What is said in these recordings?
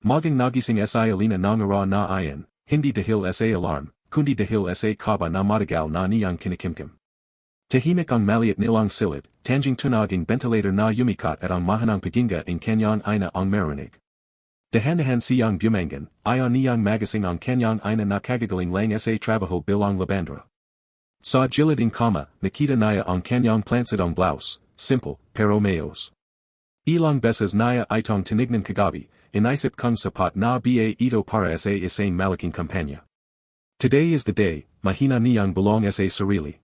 Magang nagising sa alina ng araw na iyon, hindi dahil sa alarm, kundi dahil sa kaba na matagal na niyang kinikimkim. Tahimik ang maliit nilang silid, tanging tunog ang ventilator na yumikat at ang mahanang paginga in kanyang ina ang marinig. Dahan-dahan siyang bumangon, ayon niyang magising ang kanyang ina na kagagaling lang sa trabaho bilang labandra. Sa gilid ng kama, nakita niya ang kanyang plansadong blouse, simple, pero mayos. Ilang beses niya itong tinignan kagabi, inaisip kung sapat na ba ito para sa isang malaking kampanya. Today is the day, mahina niyang bulong sa sarili.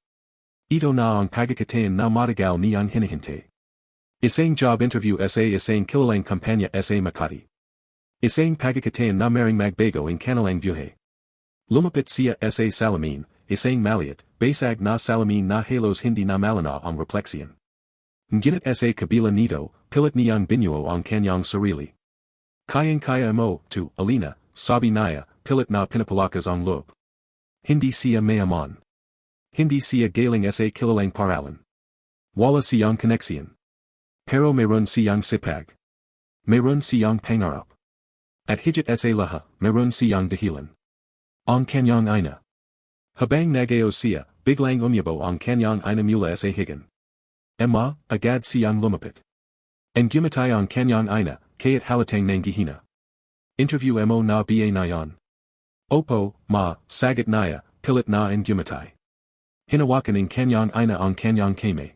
Ito na ang pagkakataon na matagal niyang hinihintay. Isang job interview sa isang kilalang kampanya sa Makati. Isang pagkakataon na maring magbago in kanilang buhay. Lumapit siya sa salamin, isang maliit, basag na salamin na halos hindi na malana ang refleksyon. Ngunit sa kabila nito, pilit niyang binuo ang kanyang sarili. Kayang-kaya mo, Alina, sabi niya, pilit na pinapalakas ang loob. Hindi siya mayaman. Hindi siya galing sa kilalang paralan. Wala siyang koneksyon. Pero mayroon siyang sipag. Mayroon siyang pangarap. At higit sa lahat, mayroon siyang dahilan. Ang kanyang ina. Habang nagayo siya, biglang umyabo ang kanyang ina mula sa higan. Emma, agad siyang lumapit. And gumatay ang kanyang ina, kaya't halatang nanggihina. Interview mo na ba na yan? Opo, ma, sagot niya, pilit na and gumatay. Hinawakan ng kanyang ina ang kanyang kamay.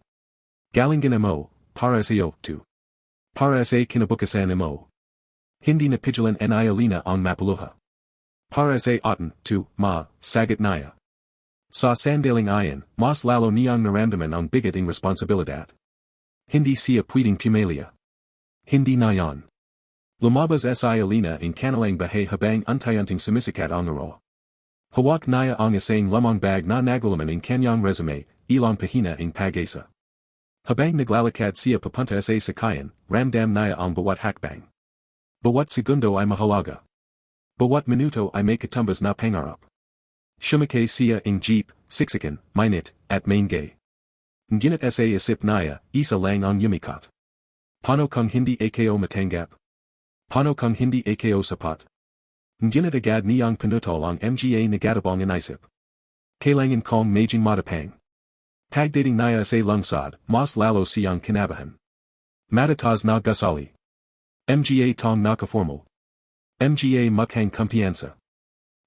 Galingan mo, para sa iyo, para sa kinabukasan mo. Hindi na pigilan ni Alina ang mapaluha. Para sa atin, ma, sagot niya. Sa sandaling iyon, mas lalo niyang naramdaman ang bigat ng responsibilidad. Hindi siya pwedeng pumelia. Hindi na yan. Lumabas sa Alina in kanilang bahay habang untayanting sumisikat ang araw. Hawak niya ang isang lamang bag na naglalaman ng kanyang resume, ilang pahina ng pag-asa. Habang naglalakad siya papunta sa sakayan, ramdam niya ang bawat hakbang. Bawat segundo ay mahalaga. Bawat minuto ay may katumbas na pangarap. Sumakay siya ng jeep, siksikan, mainit, at maingay. Ngunit sa isip niya, isa lang ang yumikat. Paano kung hindi ako matanggap? Paano kung hindi ako sapat? Ngunit agad niyang pinutol ang mga negatabong inisip. Kailangan kong maging matapang. Pagdating niya sa lungsod, mas lalo siyang kinabahan. Matatas na gusali. Mga tong nakaformal. Mga mukhang kumpiyansa.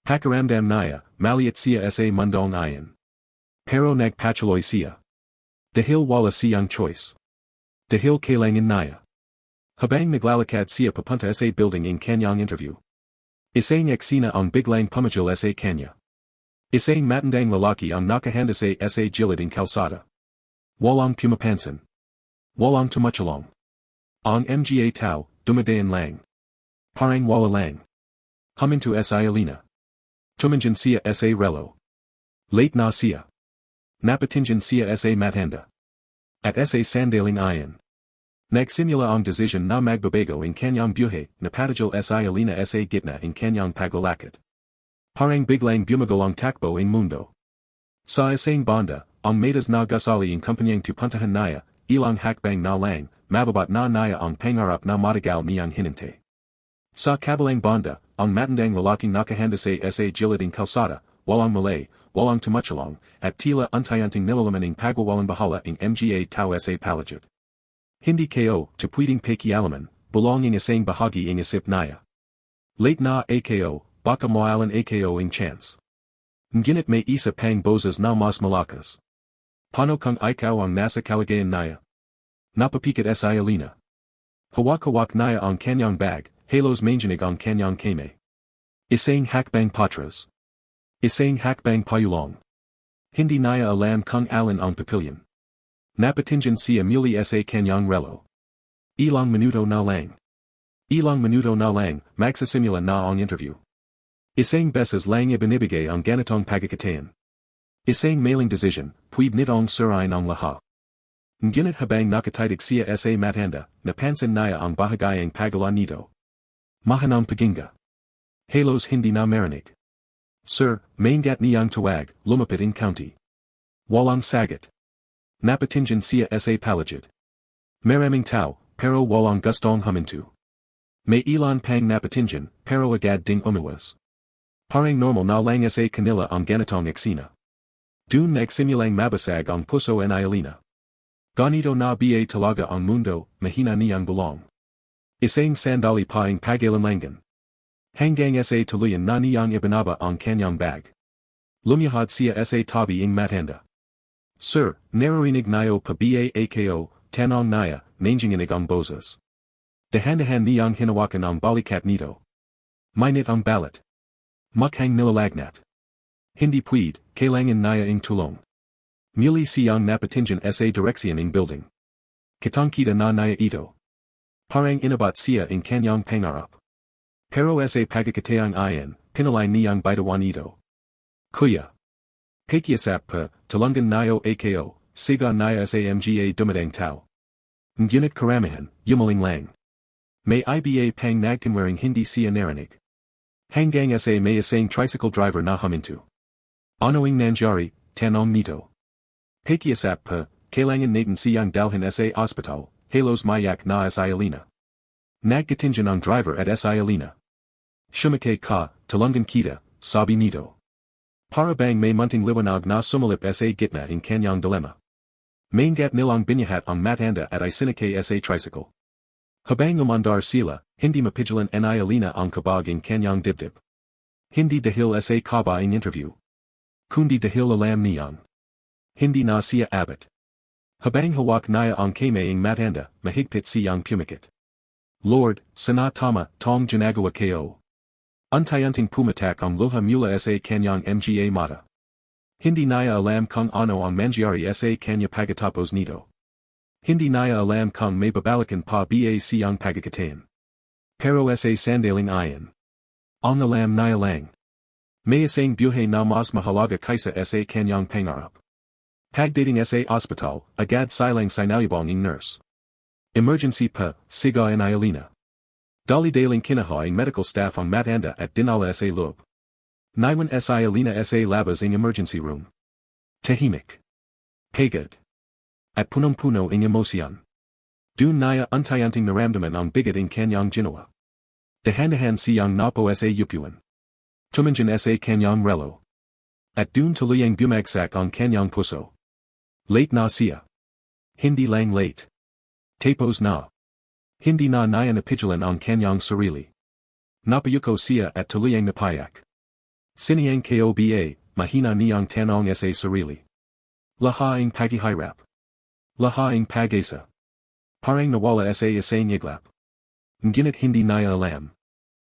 Pakiramdam niya, maliit siya sa mundong iyon. Pero nagpatuloy siya. Dahil wala siyang choice. Dahil kailangan niya. Habang naglalakad siya papunta sa building in kanyang interview. Isang eksena ang biglang pumajil sa kanya. Isang matandang lalaki ang nakahanda sa gilid ng kalsada. Walang pumapansin. Walang tumutulong. Ang mga tao, dumadaan lang. Parang wala lang. Huminto sa Alina. Tumanjan siya sa relo. Late na siya. Napatinjan siya sa matanda. At sa sandaling iyon. Nagsimula ang desisyon na magbabago in kanyang buhay, napatigil sa Alina sa gitna in kanyang paglalakad. Parang biglang bumagal ang takbo in mundo. Sa isang banda, ang metas na gusali in kumpanyang pupuntahan niya, ilang hakbang na lang, mababat na niya ang pangarap na matagal niyang hinintay. Sa kabilang banda, ang matandang lalaking nakahanda sa gilid ng kalsada, walang malay, walang tumutulong, at tila untayanting nilalaman ng pagwawalang bahala ng mga tao sa paligid. Hindi kayo, pwedeng pakialaman, belonging isang bahagi ng isip niya. Late na ako, baka mawalan ako ng chance. Ngunit may isa pang boses na mas malakas. Paano kung ikaw ang nasa kalagayan niya? Napapikat sa Alina. Hawak-hawak niya ang kanyang bag, halos manginig ang kanyang kamay. Isang hakbang patras. Isang hakbang payulong. Hindi niya alam kung alin ang papilyon. Napatinjan siya muli sa kanyang relo. Ilang minuto na lang. Ilang minuto na lang, magsisimula na ang interview. Isang beses lang ibinibigay ang ganitong pagkakataon. Isang mailing decision, pwede nitong surain ang lahat. Ngunit habang nakatitig siya sa matanda, napansin niya ang bahagayang pagula nito. Mahanang paginga. Halos hindi na marinig. Sir, maingat niyang tawag, lumapit in county. Walang sagot. Napatinjan siya sa paligid. Maraming tao, pero walang gustong huminto. May ilan pang napatinjan, pero agad ding umiwas. Parang normal na lang sa kanila ang ganitong eksena. Dun nagsimulang mabasag ang puso en Ialina. Ganito na ba talaga ang mundo, mahina niyang bulong. Isang sandali pa ang paglalakad. Hanggang sa tuluyan na niyang ibinaba ang kanyang bag. Lumiyahad siya sa tabi ng matanda. Sir, naririnig niyo pa ba ako, tanong niya, nanginginig ang boses. Dahan-dahan niyang hinawakan ang balikat nito. Mainit ang balat. Mukhang nilalagnat. Hindi pwede, kailangan niya ang tulong. Muli siyang napatinjan sa direksyon ng building. Kitang-kita na niya ito. Parang inabat siya ang kanyang pangarap. Pero sa pagkakataong iyon, pinalay niyang bitawan ito. Kuya. Pakiusap pa, tulungan niyo ako, siga niya sa mga dumadang tao. Ngunit karamihan, yumaling lang. May iba pang nagkunwaring hindi siya narinig. Hanggang sa may isang tricycle driver na huminto. Ano ang nangyari, tanong nito. Pakiusap pa, kailangan natin siyang dalhin sa ospital, halos mayak na sa Ialina. Nagkatinjan ang driver at sa Ialina. Shumakay ka, tulungan kita, sabi nito. Para bang may munting liwanag na sumalip sa gitna ng kanyang dilema. Maingat nilang binihat ang matanda at isinakay sa tricycle. Habang umandar sila, hindi mapigilan en Ialina ang kabag ng kanyang dibdib. Hindi dahil sa kaba ang interview. Kundi dahil alam niyang. Hindi na siya abot. Habang hawak niya ang kamay ng matanda, mahigpit siyang pumikit. Lord, sana tama, tong ginagawa ko. Unti-unting pumatak ang luha mula sa kanyang mga mata. Hindi niya alam kung ano ang mangyari sa kanya pagkatapos nito. Hindi niya alam kung may babalikan pa ba siyang pagkakatain. Pero sa sandaling iyon. Ang alam niya lang. May isang buhay na mas mahalaga kaysa sa kanyang pangarap. Pagdating sa ospital, agad silang sinalubong ng nurse. Emergency pa, siga en Ialina. Dali-daling kinaha ang medical staff ang matanda at dinala sa loob. Naiwan sa Ialina sa labas ang emergency room. Tahimik. Pagod. At punong-puno ang emosyon. Dun niya unti-unting naramdaman ang bigat ang kanyang ginawa. Dahan-dahan siyang napo sa upuan. Tumanjan sa kanyang relo. At dun tuluyang bumagsak ang kanyang puso. Late na siya. Hindi lang late. Tapos na. Hindi na niya napigilan ang kanyang sarili. Napayuko siya at tuluyang napayak. Siniyang koba, mahina niyang tanong sa sarili. Laha ang paghihirap. Laha ang pag-asa. Parang nawala sa isang iglap. Ngunit hindi niya alam.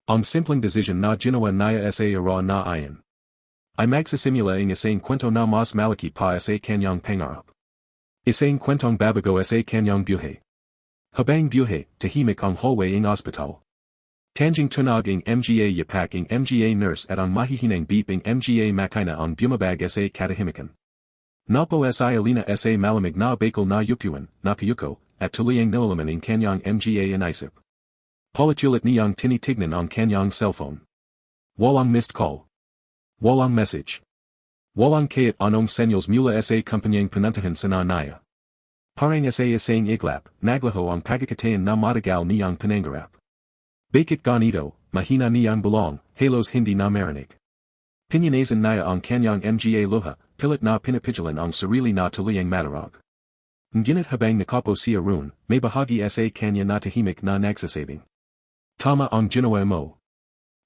Ang simpleng desisyon na ginawa niya sa araw na iyon. Ay magsisimula ang isang kwento na mas malaki pa sa kanyang pangarap. Isang kwentong babago sa kanyang buhay. Habang buhay, tahimik ang hallway ng ospital. Tanjing tunog ang mga yapak ang mga nurse at ang mahihinang beep ang mga makina ang bumabag sa katahimikan. Napo sa Ialina sa malamig na bakal na upuan, nakayuko, at tuluyang nilalaman ang kanyang mga inisip. Paulit-ulit niyang tinitignan ang kanyang cellphone. Walang missed call. Walang message. Walang kahit anong senyals mula sa kumpanyang pinuntahan sa nanaya. Parang sa isang iglap, naglaho ang pagkakataon na matagal niyang pinangarap. Bakit ganito, mahina niyang bulong, halos hindi na marinig. Pinyanasan niya ang kanyang mga luha, pilit na pinapigilan ang sarili na tuluyang matarog. Ngunit habang nakapo siya roon, may bahagi sa kanya na tahimik na nagsasabing. Tama ang ginawa mo.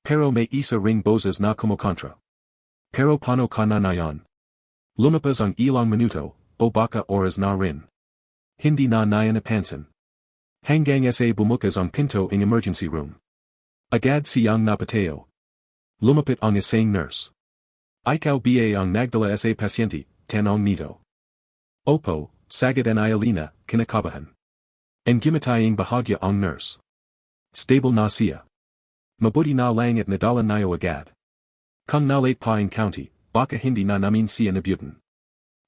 Pero may isa ring boses na kumukontra. Pero paano ka na nayon? Lumipas ang ilang minuto, o baka oras na rin. Hindi na niya napansin. Hanggang sa bumukas ang pinto ng emergency room. Agad siyang napatayo. Lumapit ang isang nurse. Ikaw ba ang nagdala sa pasyente, tanong nito. Opo, sagad en Ialina, kinakabahan. Ang gimatayang bahagya ang nurse. Stable na siya. Mabuti na lang at nadala niyo agad. Kung nalate pa ang county, baka hindi na namin siya nabutan.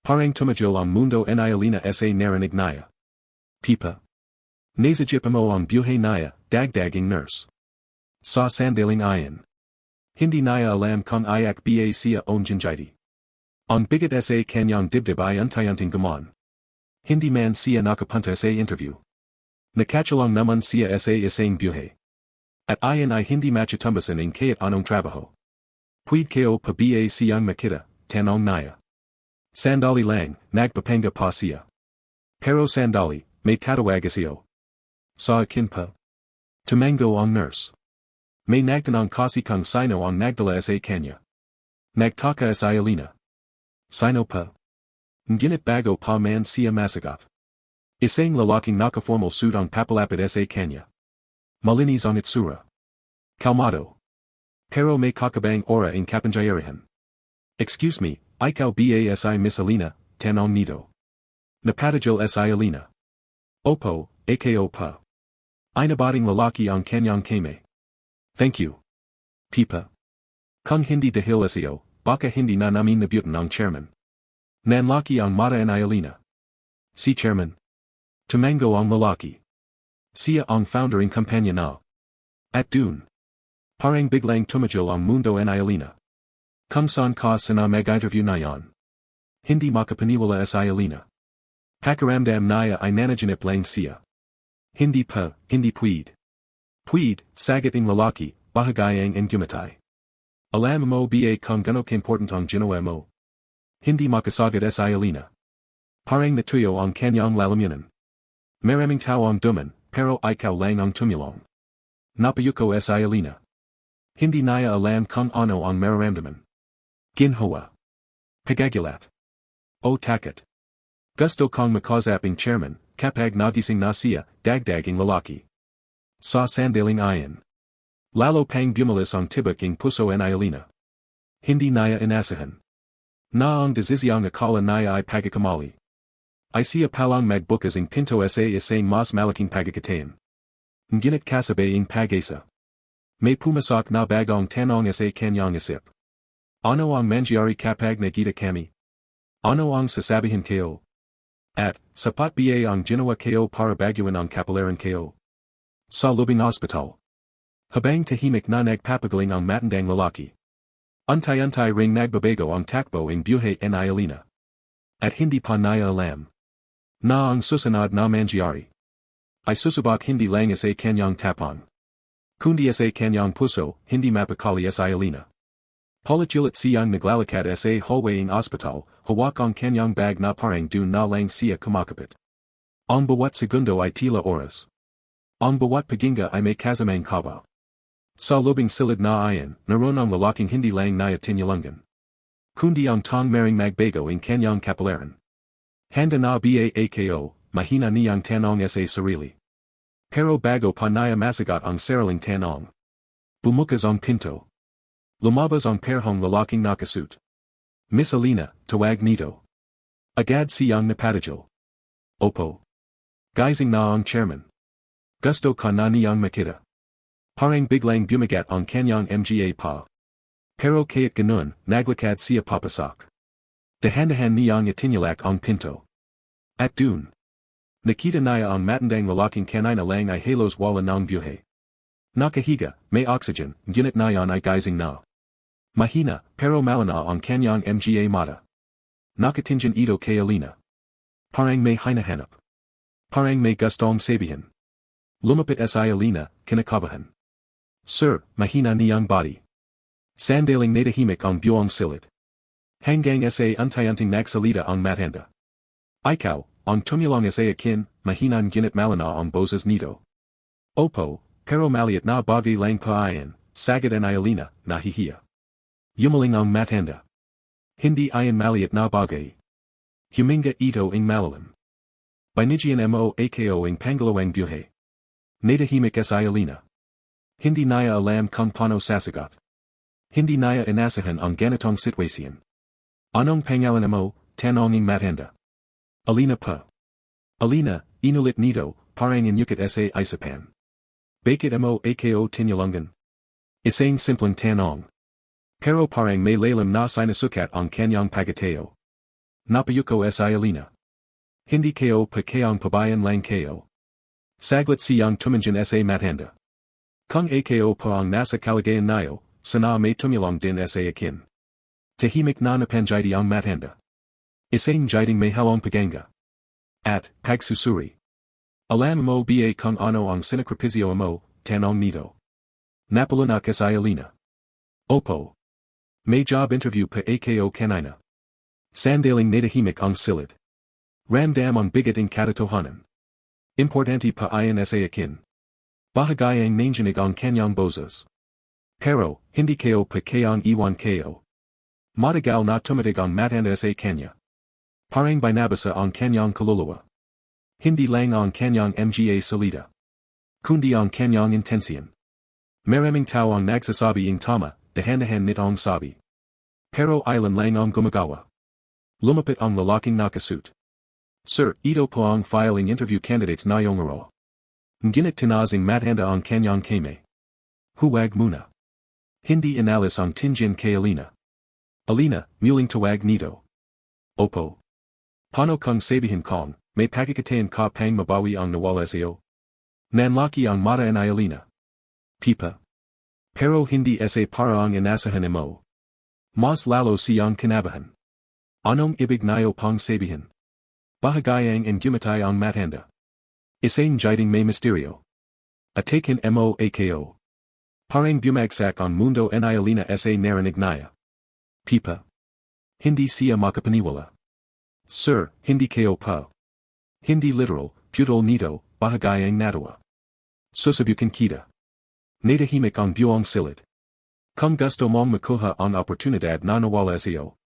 Parang tumajol ang mundo en Ialina sa narinig niya. Pipa. Nasajip mo ang buhay niya, dagdaging nurse. Sa sandaling iyon. Hindi niya alam kung ayak ba siya on ginjiti. Ang bigat sa kanyang dibdib ay unti-unting gumon. Hindi man siya nakapunta sa interview. Nakachalang naman siya sa isang buhay. At iyan ay hindi machitumbasan ng kaya't anong trabaho. Puwid kayo pa ba siyang makita, tanong naya. Sandali lang, nagpapanga pa siya. Pero sandali, may tatawag siyo. Sa akin pa. Tumango ang nurse. May nagtanong kasi kung sino ang nagdala sa kanya. Nagtaka sa Alina. Sino pa? Ngunit bago pa man siya masagot. Isang lalaking naka-formal suit ang papalapit sa kanya. Malinis ang itsura. Kalmado. Pero may kakabang aura in kapangyarihan. Excuse me, ikaw ba si Miss Alina, tanong nito. Napatigil si Alina. Opo, ako pa. Inabating lalaki ang kanyang kame. Thank you. Pipa. Kung hindi dahil siyo, baka hindi na namin nabutan ang chairman. Nanlaki ang mata ni Alina. Si chairman. Tumango ang lalaki. Siya ang founder ng kampanya na. At dun. Parang biglang tumigil ang mundo ni Alina. Kung saan ka sana mag-interview na yan. Hindi makapaniwala si Alina. Pakiramdam niya ay nanaginip lang siya. Hindi pa, hindi pwede. Pwede, sagot ng lalaki, bahagayang ang gumatay. Alam mo ba kung gano important ang ginawa mo? Hindi makasagot si Alina. Parang natuyo ang kanyang lalamunan. Maraming tao ang duman, pero ikaw lang ang tumulong. Napayuko si Alina. Hindi niya alam kung ano ang mararamdaman. Ginhawa. Pagagilat. O takot. Gusto kong makazaping chairman, kapag nagising na siya, dagdaging lalaki. Sa sandaling iyan. Lalo pang bumalis ang tibak ng puso ni Alina. Hindi niya inasahan. Na ang desisyong akala niya ay pagkakamali. Ay siya palang magbukas ng pinto sa isang mas malaking pagkakataon. Ngunit kasabay ang pag-asa. May pumasok na bagong tanong sa kanyang isip. Ano ang mangyari kapag nakita kami? Ano ang sasabihin kayo? At, sapat ba ang ginawa kayo para baguhin ang kapalaran kayo? Sa lubing ospital. Habang tahimik na nagpapagaling ang matandang lalaki. Antay-antay ring nagbabago ang takbo ng buhay ni Alina. At hindi pa niya alam. Na ang susunod na mangyari. Ay susubok hindi lang sa kanyang tapang. Kundi sa kanyang puso, hindi mapakali si Alina. Paulit-ulit siyang naglalakad sa hallway ng ospital, hawak ang kanyang bag na parang dun na lang siya kumakapit. Ang bawat segundo ay tila oras. Ang bawat paginga ay may kasamang kaba. Sa lubing silid na iyan, naroon ang lalaking hindi lang niya tinulungan. Kundi ang tong maring magbago ng kanyang kapalaran. Handa na ba ako, mahina niyang tanong sa sarili. Pero bago pa niya masagot ang sariling tanong. Bumukas ang pinto. Lumabas ang perhong lalaking nakasuit. Miss Alina, tawag nito. Agad siyang napatigil. Opo. Gizing na ang chairman. Gusto ka na niyang makita. Parang biglang bumagat ang kanyang mga pa. Pero kaya't ganun, naglakad siya papasok. Dahan-dahan niyang itinulak ang pinto. At dun. Nakita niya ang matandang lalaking kanina lang ay halos wala ng buhay. Nakahiga, may oxygen, ngunit niyan ay gizing na. Mahina, pero malinaw ang kanyang mga mata. Nakatingin ito kay Alina. Parang may hinahanap. Parang may gustong sabihin. Lumapit si Alina, kinakabahan. Sir, mahina niyang body. Sandaling natahimik ang buong silid. Hanggang sa antay-anting nagsalita ang matanda. Ikaw, ang tumulong sa akin, mahinang ginit malinaw ang boses nito. Opo, pero maliit na bagay lang pa iyan, sagot ni Alina, nahihiya. Yumaling ang matanda. Hindi iyan maliit na bagay. Huminga ito ang malalim. Binigyan mo ako ang pangalawang buhay. Natahimik si Alina. Hindi niya alam kung paano sasagot. Hindi niya inasahan ang ganitong sitwasyon. Anong pangalan mo, tanong ng matanda. Alina pa. Alina, inulit nito, parang inyukit sa isapan. Bakit mo ako tinulungan? Isang simpleng tanong. Pero parang may lalim na sinasukat ang kanyang pagkatao. Napayuko si Alina. Hindi kayo pa kayang pabayan lang kayo. Saglit siyang tumingin sa matanda. Kung ako pa ang nasa kalagayan niyo, sana may tumulong din sa akin. Tahimik na napanjiti ang matanda. Isang jiting may halong paganga. At, pagsusuri. Alam mo ba kung ano ang sinakripisyo mo, tanong nito. Napalunak sa Alina. Opo. May job interview pa ako kanina. Sandaling natahimik ang silid. Ramdam ang bigat ng katotohanan. Importante pa iyon sa akin. Bahagayang nanginig ang kanyang boses. Pero, hindi kayo pa kayang iwan kayo. Matagal na tumatig ang matanda sa kanya. Parang binabasa ang kanyang kaluluwa. Hindi lang ang kanyang mga salita. Kundi ang kanyang intensyon. Maraming tao ang nagsasabi ng tama, dahan-dahan nitong sabi. Pero ilan lang ang gumagawa. Lumapit ang lalaking nakasuit. Sir, ito po ang filing interview candidates na yung araw. Ngunit tinazing matanda ang kanyang kame. Huwag muna. Hindi inalis ang tingin kay Alina. Alina, muling tawag nito. Opo. Paano kung sabihin kong, may pagkakataon ka pang mabawi ang nawala sa'yo? Nanlaki ang mata ni Alina. Pipa. Pero hindi sa parang inasahan mo. Mas lalo siyang kinabahan. Anong ibig niyo pang sabihin? Bahagayang and gumatay ang matanda. Isang jiding may misteryo. Atakin mo ako. Parang bumagsak ang mundo ni Alina sa narinig niya. Pipa. Hindi siya makapaniwala. Sir, hindi kayo pa. Hindi literal, putol nito, bahagayang natawa. Susubukan kita. Natahimik ang buong silid. Kung gusto mong makuha ang oportunidad na nawala sa'yo.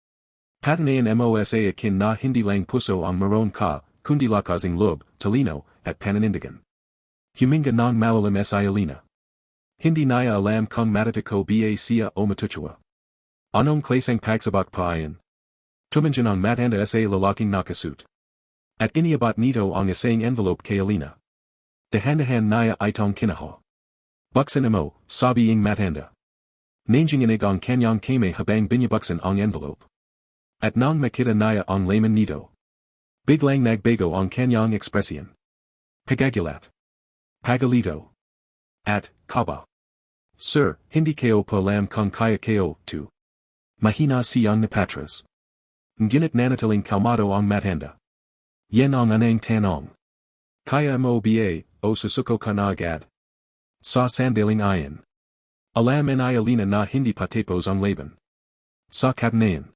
Patanayan mo sa akin na hindi lang puso ang maroon ka, kundi lakasing loob, talino, at pananindigan. Huminga ng malalim sa Alina. Hindi niya alam kung matatako ba siya o matutuwa. Anong klaseng pagsabak pa iyon? Tumanjan ang matanda sa lalaking nakasuit. At iniabot nito ang isang envelope kay Alina. Dahan-dahan niya itong kinaha. Buksan mo, sabi ng matanda. Nanginginig ang kanyang kame habang binabuksan ang envelope. At nang makita niya ang laman nito. Biglang nagbago ang kanyang ekspresyon. Pagagulat. Pagalito. At, kaba. Sir, hindi kayo pa alam kung kaya kayo, to. Mahina siyang napatras. Ngunit nanatiling kalmado ang matanda. Yan ang anang tanong. Kaya mo ba, o susuko ka na agad? Sa sandaling iyon. Alam ni Alina na hindi patapos ang laban. Sa katnayan.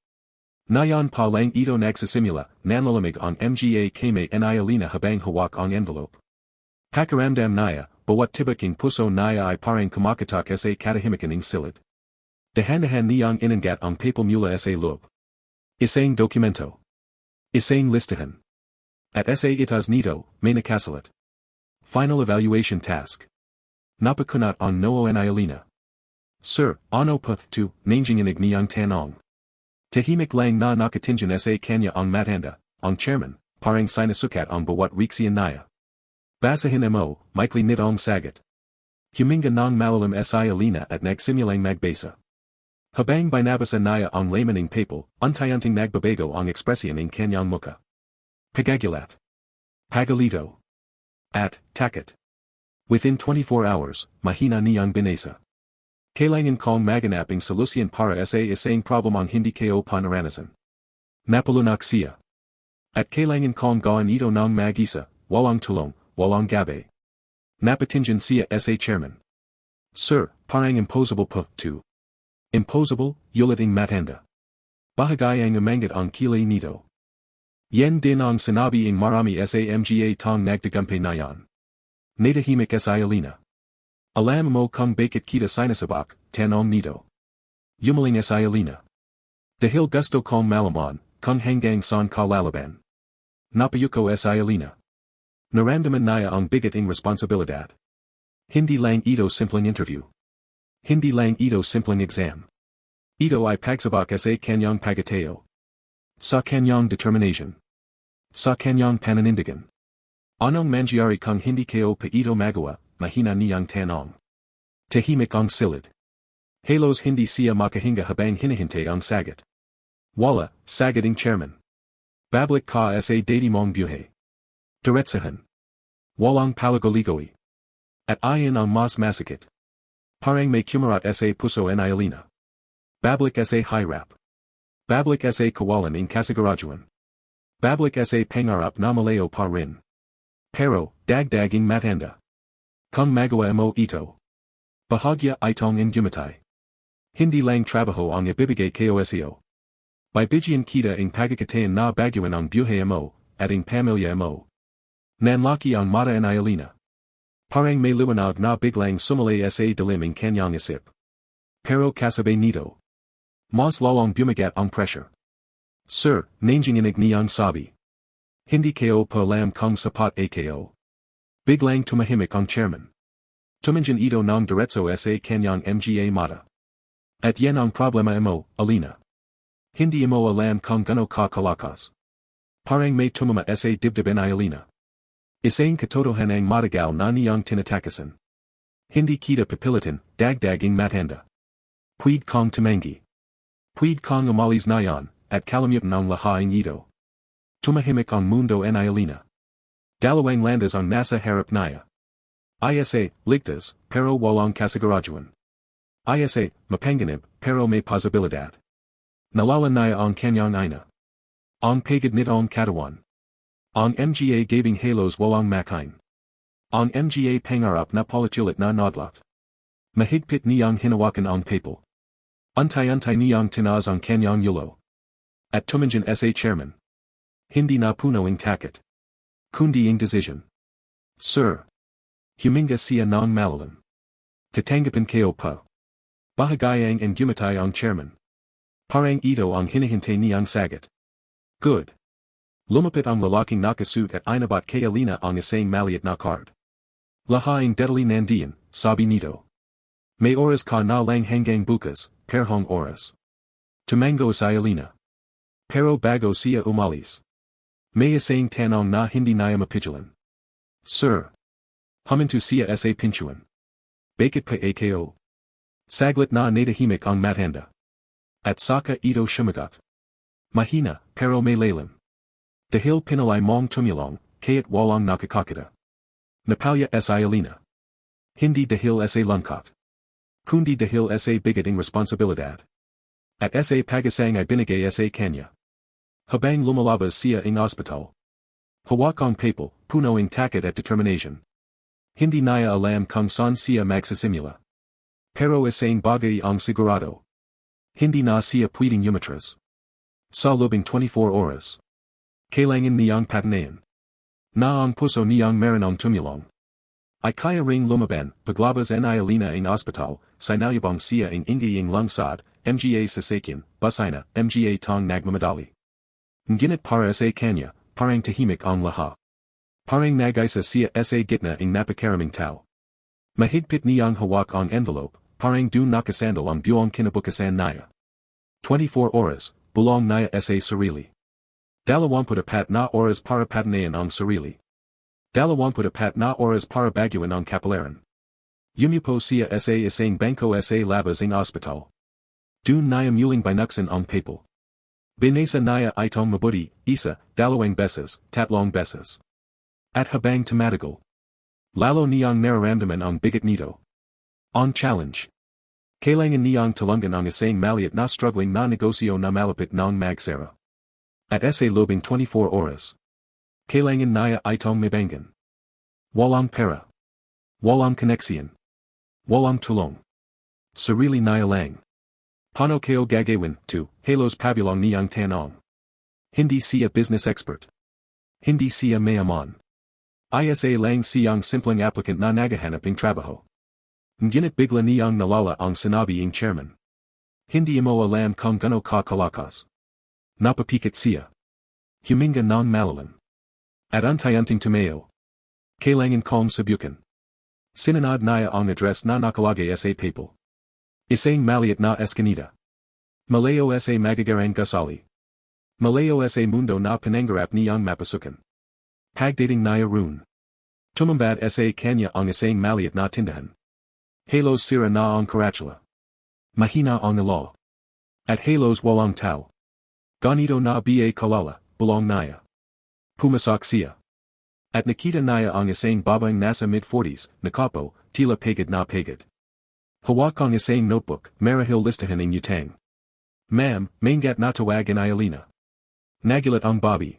Nayan pa lang ito nagsisimula, nanlalamig ang mga kame ni Alina habang hawak ang envelope. Pakiramdam niya, bawat tibaking puso niya ay parang kumakatak sa katahimikan ng silid. Dahan-dahan niyang inangat ang papel mula sa loob. Isang dokumento. Isang listahan. At sa itas nito, may nakasulat. Final evaluation task. Napakunat ang noo ni Alina. Sir, ano pa, to, nanginginig niyang tanong. Tahimik lang na nakatingin sa kanya ang matanda, ang chairman, parang sinasukat ang bawat reaksyon niya. Basahin mo, maikli nitong sagot. Huminga ng malalim sa Alina at nagsimulang magbasa. Habang binabasa niya ang laman ng papel, untayanting nagbabago ang ekspresyon ng kanyang muka. Pagagulat. Pagalito. At, takot. Within 24 hours, mahina niyang binasa. Kailangan kong maganaping solusyon para sa isang problemang hindi kayo panaranasan. Napalunak siya. At kailangan kong gawin ito ng mag-isa, walang tulong, walang gabe. Napatingin siya sa chairman. Sir, parang impossible pa, to. Impossible, yulating matanda. Bahagayang umangat ang kilay nito. Yan din ang sinabi ng marami sa mga tong nagtagumpay na yan. Natahimik sa Alina. Alam mo kung bakit kita sinasabak, tanong nito. Yumaling sa Alina. Dahil gusto kong malaman, kung hanggang saan ka lalaban. Napayuko sa Alina. Naramdaman niya ang bigat ng responsibilidad. Hindi lang ito simpleng interview. Hindi lang ito simpleng exam. Ito ay pagsabak sa kanyang pagateo. Sa kanyang determination. Sa kanyang pananindigan. Anong mangyari kung hindi kayo pa ito magawa? Mahina niyang tanong. Tahimik ang silid. Halos hindi siya makahinga habang hinihintay ang sagot. Wala, sagot ng chairman. Babalik ka sa dati mong buhay. Diretsahan. Walang palagoligoy. At ayon ang mas masakit. Parang may kumarat sa puso ni Alina. Babalik sa hirap. Babalik sa kawalan ng kasiguraduan. Babalik sa pangarap na malayo pa rin. Pero, dagdaging matanda. Kung magawa mo ito. Bahagya itong and gumatay. Hindi lang trabaho ang ibibigay koseo. Bibigyan kita ang pagkakataon na baguhan ang buhay mo, at ang pamilya mo. Nanlaki ang mata and Ialina. Parang may liwanag na biglang sumali sa dilim ang kanyang isip. Pero kasabay nito. Mas lalong bumagat ang pressure. Sir, nanginginig niyang sabi. Hindi kayo pa alam kung sapat ako. Biglang tumahimik ang chairman. Tumanjan ito ng diretso sa kanyang mga mata. At yan ang problema mo, Alina. Hindi mo alam kung gano ka kalakas. Parang may tumama sa dibdib ni Alina. Isang katotohanan ang matagal na niyang tinatakasan. Hindi kita pipilitin, dagdaging matanda. Puwid kong tumangi. Puwid kong umalis na yan, at kalimutan ang lahaing ito. Tumahimik ang mundo ni Alina. Dalawang landas ang nasa harap niya. Isa, ligtas, pero walang kasiguraduan. Isa, mapanganib, pero may posibilidad. Nalala niya ang kanyang ina. Ang pagod nitong katawan. Ang mga gabing halos walang makain. Ang mga pangarap na politulit na nodlot. Mahigpit niyang hinawakan ang papel. Antay-antay niyang tinaz ang kanyang yulo. At tumanjan sa chairman. Hindi na puno ang takot. Kundi ang desisyon. Sir. Huminga siya ng malalim. Tatanggapin kayo pa. Bahagayang and gumatay ang chairman. Parang ito ang hinihintay niyang sagot. Good. Lumapit ang lalaking nakasuit at inabat kay Alina ang isang maliit na card. Lahaing detali nandiyan, sabi nito. May oras ka na lang hanggang bukas, perhong oras. Tumango sa Alina. Pero bago siya umalis. May isang tanong na hindi niya mapigilan. Sir. Huminto siya sa pinchuan. Bakit pa ako? Saglit na natahimik ang matanda. At saka ito sumagot. Mahina, pero may lalim. Dahil pinalay mong tumulong, kaya't walang nakakakita. Napalya sa Alina. Hindi dahil sa lungkot. Kundi dahil sa bigating responsibilidad. At sa pagasang ay binigay sa kanya. Habang lumalabas siya ang ospital. Hawak ang papel, puno ang takot at determination. Hindi niya alam kung saan siya magsisimula. Pero isang bagay ang sigurado. Hindi na siya pwedeng umatras. Sa lobing 24 oras. Kailangan niyang patanayan. Na ang puso niyang marinong tumulong. Ay kaya ring lumaban, paglabas ni Alina ang ospital, sinayabang siya ang hindi ang lungsod, mga sasakyan, busina, mga tong nagmamadali. Ngunit para sa kanya, parang tahimik ang lahat. Parang nag-isa siya sa gitna ang napakaraming tao. Mahigpit niyang hawak ang envelope, parang dun nakasandal ang buong kinabukasan niya. 24 oras, bulong niya sa sarili. 24 na oras para patanayan ang sarili. 24 na oras para baguhan ang kapalaran. Yumupo siya sa isang bangko sa labas ng ospital. Dun niya muling binuksan ang papel. Binasa niya itong mabuti, isa, dalawang beses, tatlong beses. At habang tumatagal. Lalo niyang nararamdaman ang bigat nito. Ang challenge. Kailangan niyang tulungan ang isang maliit na struggling na negosyo na malapit ng magsara. At sa lobing 24 oras. Kailangan niya itong mabangan. Walang pera. Walang koneksyon. Walang tulong. Sarili niya lang. Paano kayo gagawin, halos pabulong niyang tanong. Hindi siya business expert. Hindi siya mayaman. Isa lang siyang simpleng applicant na naghahanap ng trabaho. Ngunit bigla niyang nalala ang sinabi ng chairman. Hindi mo alam kung gano ka kalakas. Napapikit siya. Huminga ng malalim. At antay-anting tumayo. Kailangan kong subukan. Sinunod niya ang address na nakalagay sa papel. Isang maliit na eskinita. Malayo sa magagarang gusali. Malayo sa mundo na pinangarap niyang mapasukan. Pagdating niya roon. Tumambad sa kanya ang isang maliit na tindahan. Halos sira na ang karatula. Mahina ang ilo. At halos walang tao. Ganito na ba kalala, bulong niya. Pumasok siya. At nakita niya ang isang babaeng nasa mid-40s, nakapo, tila pagod na pagod. Hawak ang isang notebook, marahil listahan ng utang. Ma'am, maingat na tawag ni Alina. Nagulat ang Bobby.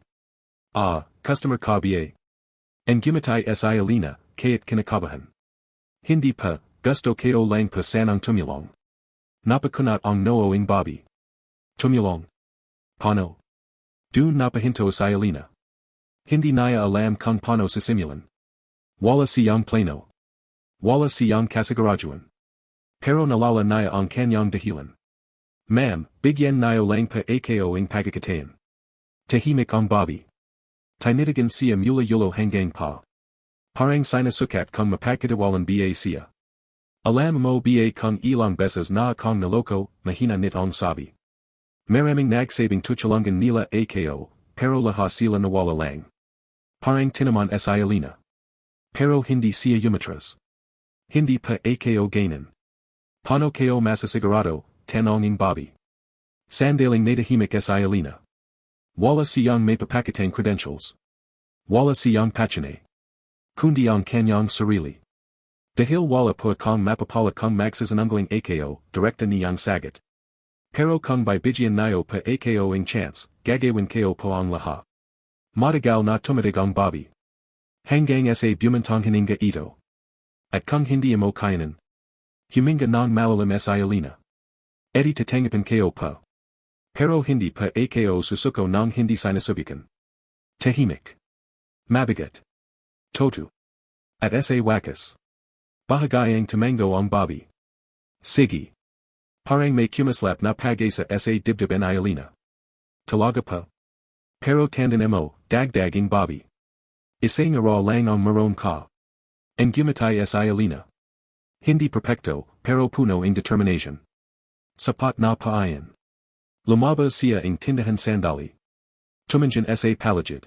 Customer ka ba? Ang gumatay sa Alina, kaya't kinakabahan. Hindi pa, gusto ko lang pa sanang tumulong. Napakunat ang nooing Bobby. Tumulong. Paano? Dun napahinto sa Alina. Hindi niya alam kung paano sisimulan. Wala siyang plano. Wala siyang kasiguraduan. Pero nalala niya ang kanyang dahilan. Ma'am, bigyan niyo lang pa ako ang pagkakataon. Tahimik ang Bobby. Tinitigan siya mula yulo hanggang pa. Parang sinasukat kung mapagkatiwalan ba siya. Alam mo ba kung ilang beses na akong naloko, mahina nitong sabi. Maraming nagsabing tutulungan nila ako, pero lahat sila nawala lang. Parang tinaman sa Alina. Pero hindi siya umatras. Hindi pa ako ganan. Paano ko masasigurado, tanonging Bobby. Sandaling natahimik sa Alina. Wala siyang may papakitang credentials. Wala siyang pachane. Kundi ang kanyang sarili. Dahil wala po kong mapapala kung magsasanunggaling ako, direkta niyang sagot. Pero kung bibigyan niyo pa ako ang chance, gagawin ko po ang lahat. Matagal na tumatig ang Bobby. Hanggang sa bumantong hininga ito. At kung hindi mo kayanan. Huminga ng malalim sa Alina. Edi tatanggapin ko pa. Pero hindi pa ako susuko ng hindi sinasubikan. Tahimik. Mabigat. Totu. At sa wakas. Bahagayang tumango ang Bobby. Sige. Parang may kumaslap na pag-asa sa dibdib en Alina. Talaga pa. Pero tandaan mo, dagdaging Bobby. Isang araw lang ang maroon ka. En gumatay sa Alina. Hindi perfecto, pero puno ang determination. Sapat na paayan. Lumabas siya ang tindahan sandali. Tumanjan sa palagid.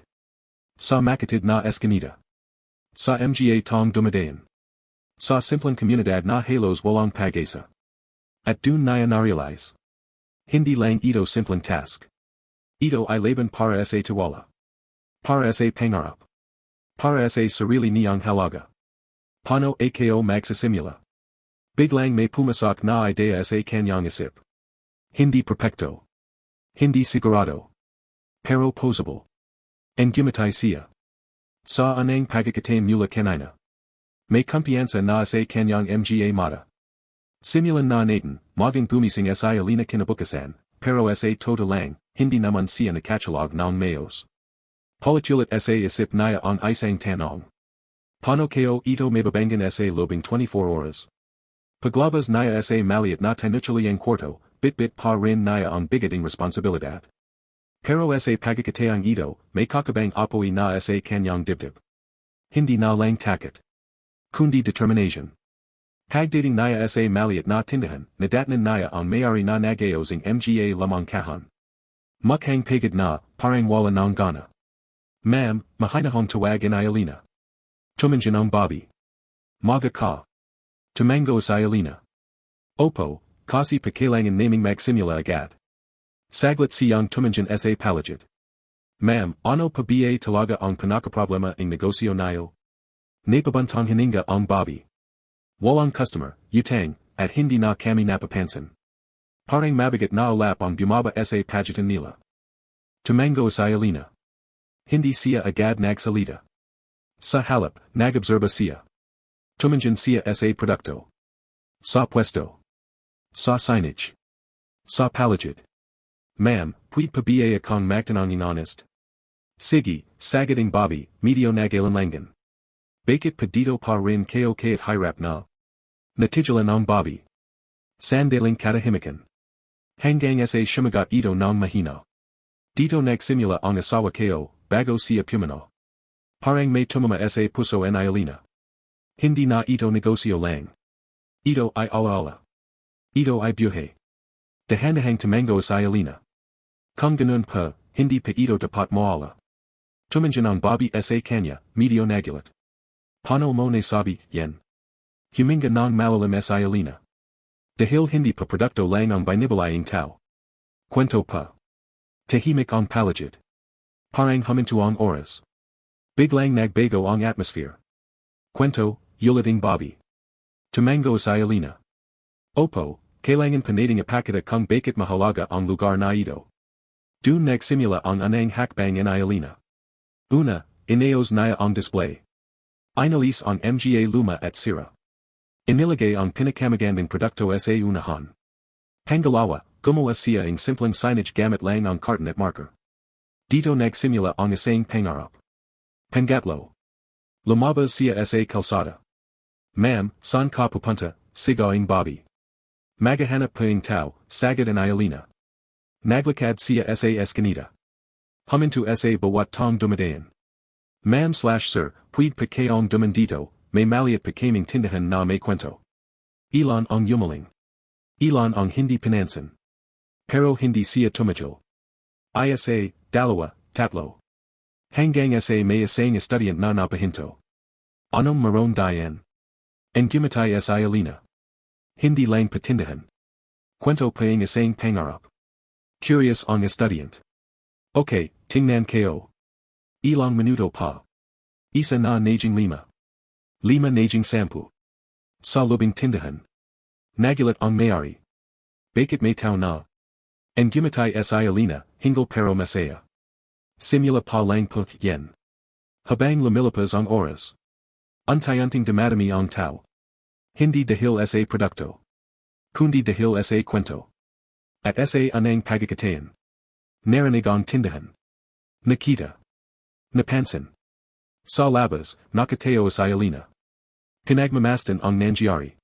Sa makatid na eskinita. Sa mga tong dumadayan. Sa simpleng komunidad na halos walang pag-asa. At dun niya na-realize. Hindi lang ito simpleng task. Ito ay laban para sa tiwala. Para sa pangarap. Para sa sarili niyang halaga. Paano ako magsisimula? Biglang may pumasak na idea sa kanyang isip. Hindi perfecto. Hindi sigurado. Pero possible. En gumatay siya. Sa anang pagkakataon mula kanina. May kumpiyansa na sa kanyang mga mata. Simulan na natin, magang gumising sa Alina kinabukasan, pero sa todo lang, hindi naman siya nakatulog ng mayos. Paulit-ulit sa isip niya ang isang tanong. Paano ko ito mababangan sa lobing 24 oras? Paglabas niya sa maliit na tinutuloy ang kwarto, bit-bit pa rin niya ang bigating responsibilidad. Pero sa pagkakataong ito, may kakabang apoy na sa kanyang dibdib. Hindi na lang takot. Kundi determination. Pagdating niya sa maliit na tindahan, nadatnan niya ang may-ari na nagayos ang mga lamang kahan. Mukhang pagod na, parang wala ng gana. Ma'am, mahinahong tawag in Alina. Tumanjan ang Bobby. Maga ka. Tumango sa Alina. Opo, kasi pa kailangan naming magsimula agad. Saglit siyang tumanjan sa palagid. Ma'am, ano pa ba talaga ang pinakaproblema ang negosyo niyo? Napabantang hininga ang Bobby. Walang customer, utang, at hindi na kami napapansin. Parang mabigat na ulap ang bumaba sa pagitan nila. Tumango sa Alina. Hindi siya agad nagsalita. Sa halip, nag-obserba siya. Tumanjan siya sa produkto. Sa pwesto. Sa signage. Sa palagid. Ma'am, pwede pa ba akong magtanongin honest? Sige, sagading Bobby, medyo nag-alanlangan. Bakit pa dito pa rin ko kahit hirap na? Natigilan ang Bobby. Sandaling katahimikan. Hanggang sa sumagot ito ng mahina. Dito nagsimula ang asawa ko, bago siya pumano. Parang may tumama sa puso en Alina. Hindi na ito negosyo lang. Ito ay alaala. Ito ay buhay. Dahan-dahang tumango sa Alina. Kung ganun pa, hindi pa ito dapat moala. Tumanjan ang Bobby sa kanya, medyo nagulat. Paano mo nasabi, yan? Huminga ng malalim sa Alina. Dahil hindi pa produkto lang ang binibalayang tao. Kwento pa. Tahimik ang palagid. Parang huminto ang oras. Biglang nagbago ang atmosphere. Kwento, uliting Bobby. Tumango sa Alina. Opo, kailangan panating apakita kung bakit mahalaga ang lugar na ito. Dun nagsimula ang anang hakbang en Alina. Una, inayos niya ang display. Inalis ang mga luma at sira. Inilagay ang pinakamagandang produkto sa unahan. Pangalawa, gumawa siya ng simpleng signage gamit lang ang carton at marker. Dito nagsimula ang isang pangarap. Pangatlo. Lumabas siya sa kalsada. Ma'am, saan ka pupunta? Sigaw ang Bobby. Maghahanap pa ang tao, sagad ang Ailina. Naglakad siya sa eskinita. Huminto sa bawat tong dumadaan. Ma'am/sir, pwede pa kayong duman dito, may maliit pa kaming tindahan na may kwento. Ilan ang yumaling. Ilan ang hindi pinansin. Pero hindi siya tumigil. Isa, dalawa, tatlo. Hanggang sa may isang estudyant na napahinto. Anong maroon diyan? Ang gumatay sa Ailina. Hindi lang patindahan. Kwento pa ang isang pangarap. Curious ang estudyant. Okay, tingnan kayo. Ilang minuto pa. Isa na naging lima. Lima naging 10. Sa lubing tindahan. Nagulat ang may-ari. Bakit may tao na? Ang gumatay sa Ailina, hingle pero masaya. Simula pa lang po yen. Habang lumilipas ang oras. Unti-unting dumadami ang tao. Hindi dahil sa produkto. Kundi dahil sa kwento. At sa anang pagkakatayan. Narinig ang tindahan. Nakita. Napansin. Sa labas, nakatayo sa Ailina. Pinagmamasdan ang nangyari.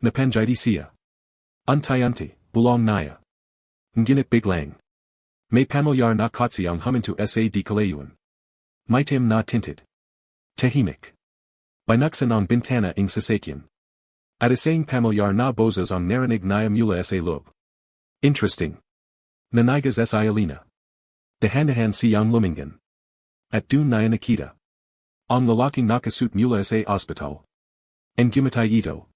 Napanjidi siya. Unti-unti, bulong naya. Ngunit biglang. May pamilyar na kotse ang huminto sa di kalayuan. Maitim na tinted. Tahimik. Binuksan ang bintana ng sasakyan. At isang pamilyar na boses ang narinig na mula sa loob. Interesting. Nanigas sa Ailina. Dahan-dahan siyang lumingan. At dun na nakita. Ang lalaking nakasuit mula sa ospital. Ang gumatay ito.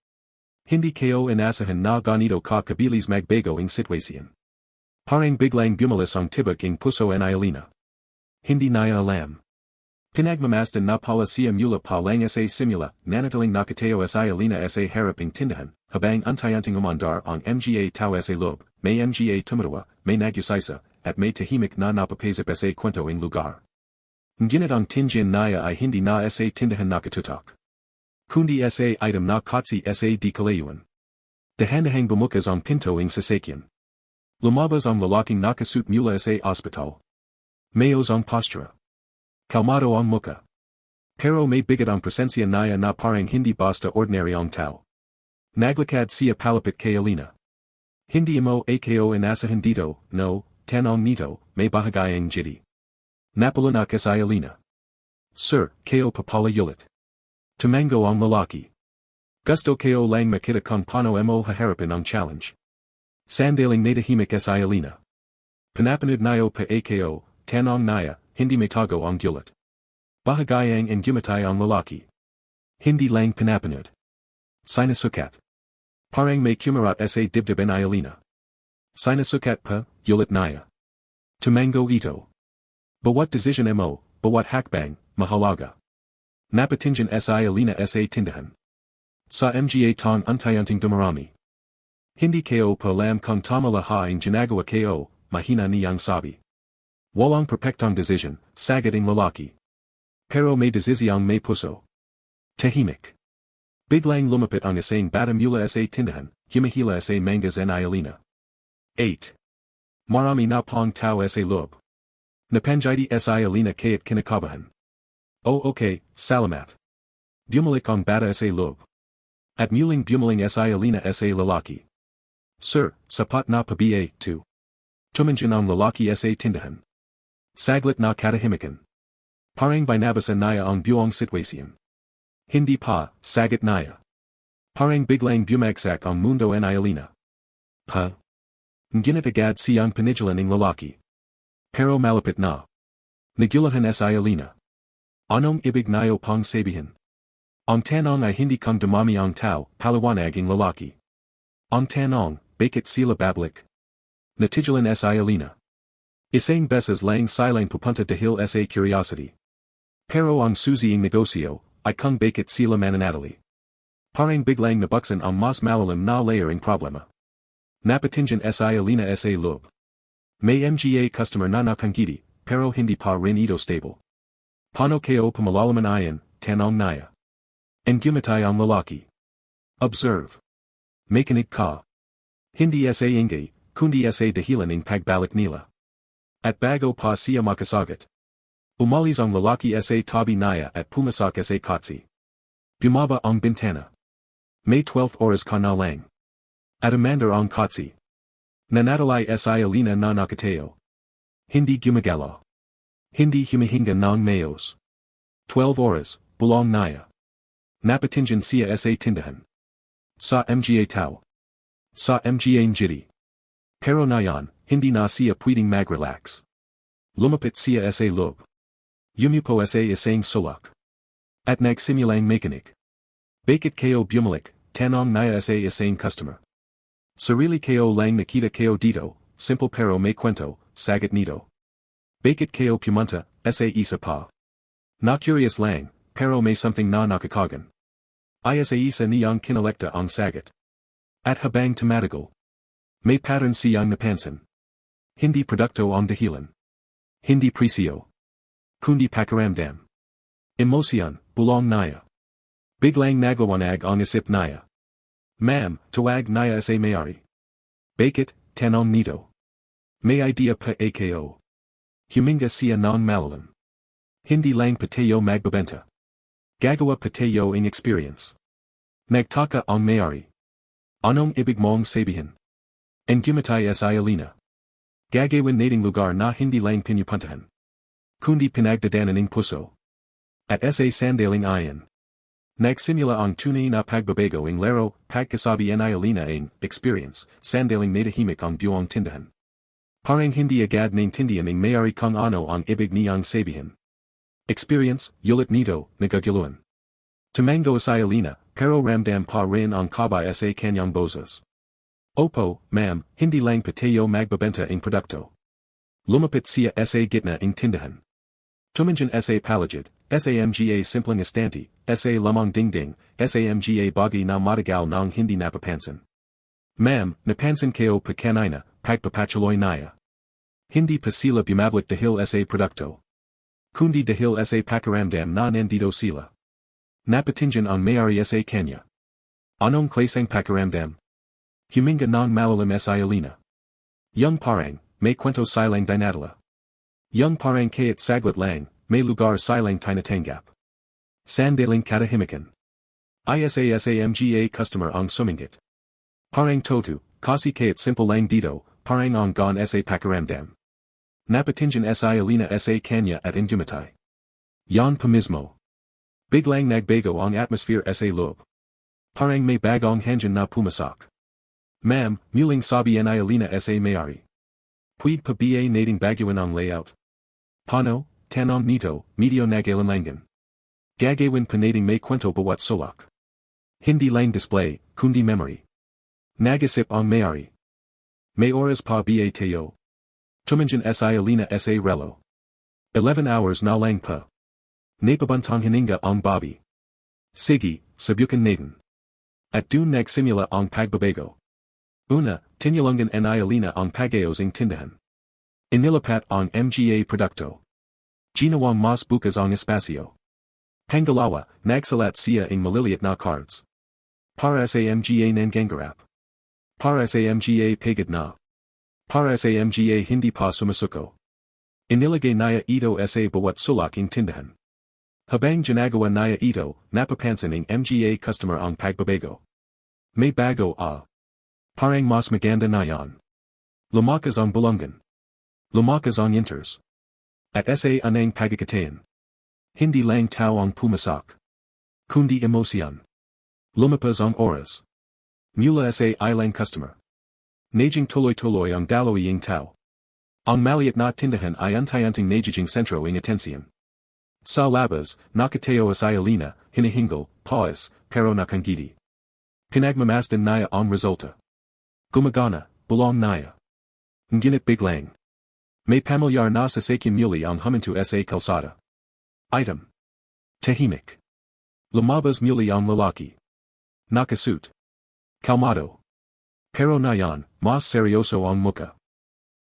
Hindi kayo inasahan na ganito ka kabilis magbago ang sitwasyon. Parang biglang bumalas ang tibok ng puso ang Ailina. Hindi naya alam. Pinagmamasdan na pala siya mula pa lang sa simula, nanataling nakatayo sa Ailina sa harap ng tindahan, habang unti-unting umandar ang mga tao sa loob, may mga tumatawa, may nagyusaysa, at may tahimik na napapasip sa kwento ng lugar. Ngunit ang tindahan naya ay hindi na sa tindahan nakatutok. Kundi sa item na kotse sa di kalayuan. Dahan-dahang bumukas ang pinto ng sasakyan. Lumabas ang lalaking nakasuit mula sa ospital. Mayos ang postura. Kalmado ang muka. Pero may bigat ang presensya naya na parang hindi basta ordinary ang tao. Naglakad siya palapit kay Ailina. Hindi mo ako inasahan dito, no, tanong nito, may bahagayang jiti. Napalanak sa Ailina. Sir, kayo papala yulit. Tumango ang lalaki. Gusto kayo lang makita kung paano mo haharapin ang challenge. Sandaling natahimik sa Ailina. Pinapanood nayo pa ako, tanong naya, hindi may tago ang gulat. Bahagayang and gumatay ang lalaki. Hindi lang pinapanood. Sinasukat. Parang may kumarat sa dibdib ang Ailina. Sinasukat pa, gulat naya. Tumango ito. Bawat desisyon mo, bawat hakbang, mahalaga. Napatingin sa Ailina sa tindahan. Sa mga tong unti-unting dumarami. Hindi kayo pa alam kung tama lahat ang ginagawa kayo, mahina niyang sabi. Walang perpektong desisyon, sagad ang lalaki. Pero may desisyong may puso. Tahimik. Biglang lumapit ang isang bata mula sa tindahan, humihila sa mangas ang Ailina. 8. Marami na pong tao sa loob. Napanjidi sa Ailina kaya't kinakabahan. Oh okay, salamat. Bumalik ang bata sa loob. At muling bumaling sa Ailina sa lalaki. Sir, sapat na pa ba2. Tumanjin ang lalaki sa tindahan. Saglit na katahimikan. Parang binabasa naya ang buong sitwasyon. Hindi pa, sagat naya. Parang biglang bumagsak ang mundo ang Ailina. Pa. Ngunit agad siyang pinigilan ng lalaki. Pero malapit na. Nagulatan sa Ailina. Anong ibig nayo pang sabihin? Ang tanong ay hindi kung dumami ang tao, paliwanag ang lalaki. Ang tanong, bakit sila babalik? Natigilan sa Ailina. Isang beses lang silang pupunta dahil sa curiosity. Pero ang susi ng negosyo, ay kung bakit sila mananatili. Parang biglang nabuksan ang mas malalim na layer ng problema. Napatingin sa Ailina sa loob. May mga customer na nakangiti, pero hindi pa rin ito stable. Paano kayo pumalaman ayon, tanong naya. Ang gumatay ang lalaki. Observe. Makinig ka. Hindi sa ingay, kundi sa dahilan ng pagbalik nila. At bago pa siya makasagot. Umalis ang lalaki sa tabi niya at pumasok sa kotse. Bumaba ang bintana. May 12 oras ka na lang. At umandar ang kotse. Nanatili sa alina na nakatayo. Hindi gumagalaw. Hindi humihinga ng mayos. 12 oras, bulong niya. Napatingin siya sa tindahan. Sa mga tao. Sa mga ngiti. Pero ngayon, hindi na siya pwedeng mag-relax. Lumapit siya sa loob. Yumupo sa isang sulok. At nagsimulang makinig. Bakit kayo bumalik, tanong niya sa isang customer. Sarili kayo lang nakita kayo dito, simple pero may kwento, sagot nito. Bakit kayo pumunta, sa isa pa. Na curious lang, pero may something na nakakagan. Ay sa isa niyang kinalekta ang sagot. At habang tumatagal. May pattern siyang napansin. Hindi produkto ang dahilan. Hindi presyo. Kundi pakiramdam. Emosyon, bulong niya. Biglang naglawanag ang isip niya. Ma'am, tawag niya sa may-ari. Bakit, tanong nito. May idea pa ako. Huminga siya ng malalim. Hindi lang patayo magbabenta. Gagawa patayo ang experience. Nagtaka ang may-ari. Anong ibig mong sabihin? And gumatay sa alina. Gagawin nating lugar na hindi lang pinupuntahan. Kundi pinagdadanan ng puso. At sa sandaling iyon. Nagsimula ang tunay na pagbabago ang laro, pagkasabi ng alina ang experience, sandaling natahimik ang buong tindahan. Parang hindi agad naintindihan ng may-ari kung ano ang ibig niyang sabihin. Experience, ulit nito, nagaguluhan. Tumango sa alina, pero ramdam pa rin ang kaba sa kanyang boses. Opo, ma'am, hindi lang patayo magbabenta ang produkto. Lumapit siya sa gitna ang tindahan. Tumingin sa palagid, sa mga simpleng estante, sa lamang dingding, sa mga bagay na matagal nang hindi napapansin. Ma'am, napansin kayo pa kanina, pagpapatuloy niya. Hindi pa sila bumabalik dahil sa produkto. Kundi dahil sa pakiramdam na nandito sila. Napatingin ang may-ari sa kanya. Anong klaseng pakiramdam? Huminga ng malalim sa alina. Yung parang, may kwento silang dinadala. Yung parang kahit saglit lang, may lugar silang tinatanggap. Sandaling katahimikan. Isa mga customer ang sumingit. Parang toto, kasi kahit simple lang dito, parang ang gon sa pakiramdam. Napatingin sa alina sa kanya at indumatay. Yan pa mismo. Biglang nagbago ang atmosphere sa loob. Parang may bagong hangin na pumasok. Ma'am, muling sabi ng alina sa may-ari. Pwede pa ba nating baguhin ang layout? Paano, tanong nito, medyo nag-alanlangan. Gagawin pa nating may kwento bawat sulok. Hindi lang display, kundi memory. Nagisip ang may-ari. May oras pa ba tayo? Tumingin sa alina sa relo. 11 hours na lang pa. Napabantang hininga ang Bobby. Sige, subukan natin. At dun nagsimula ang pagbabago. Una, tinulungan ng alina ang pagayos ng tindahan. Inilapat ang mga produkto. Ginawang mas bukas ang espasyo. Pangalawa, nagsalat siya ng maliliit na cards. Para sa mga nangangailangan. Para sa mga pagod na. Para sa mga hindi pa sumusuko. Inilagay niya ito sa bawat sulok ng tindahan. Habang ginagawa niya ito, napapansin ng mga customer ang pagbabago. May bago Parang mas maganda na yan. Lumakas ang bulungan. Lumakas ang inters. At sa anang pagkakatayan. Hindi lang tao ang pumasak. Kundi emosyon. Lumapas ang oras. Mula sa ilang customer. Naging tuloy-tuloy ang daloy ng tao. Ang maliit na tindahan ay unti-unting nagiging sentro ng atensyon. Sa labas, nakatayo sa alina, hinihingal, pawis, pero nakangiti. Pinagmamasdan niya ang resulta. Gumagana, bulong niya. Ngunit biglang. May pamilyar na sasakyan muli ang huminto sa kalsada. Item. Tahimik. Lumabas muli ang lalaki. Nakasuit. Kalmado. Pero ngayon, mas seryoso ang muka.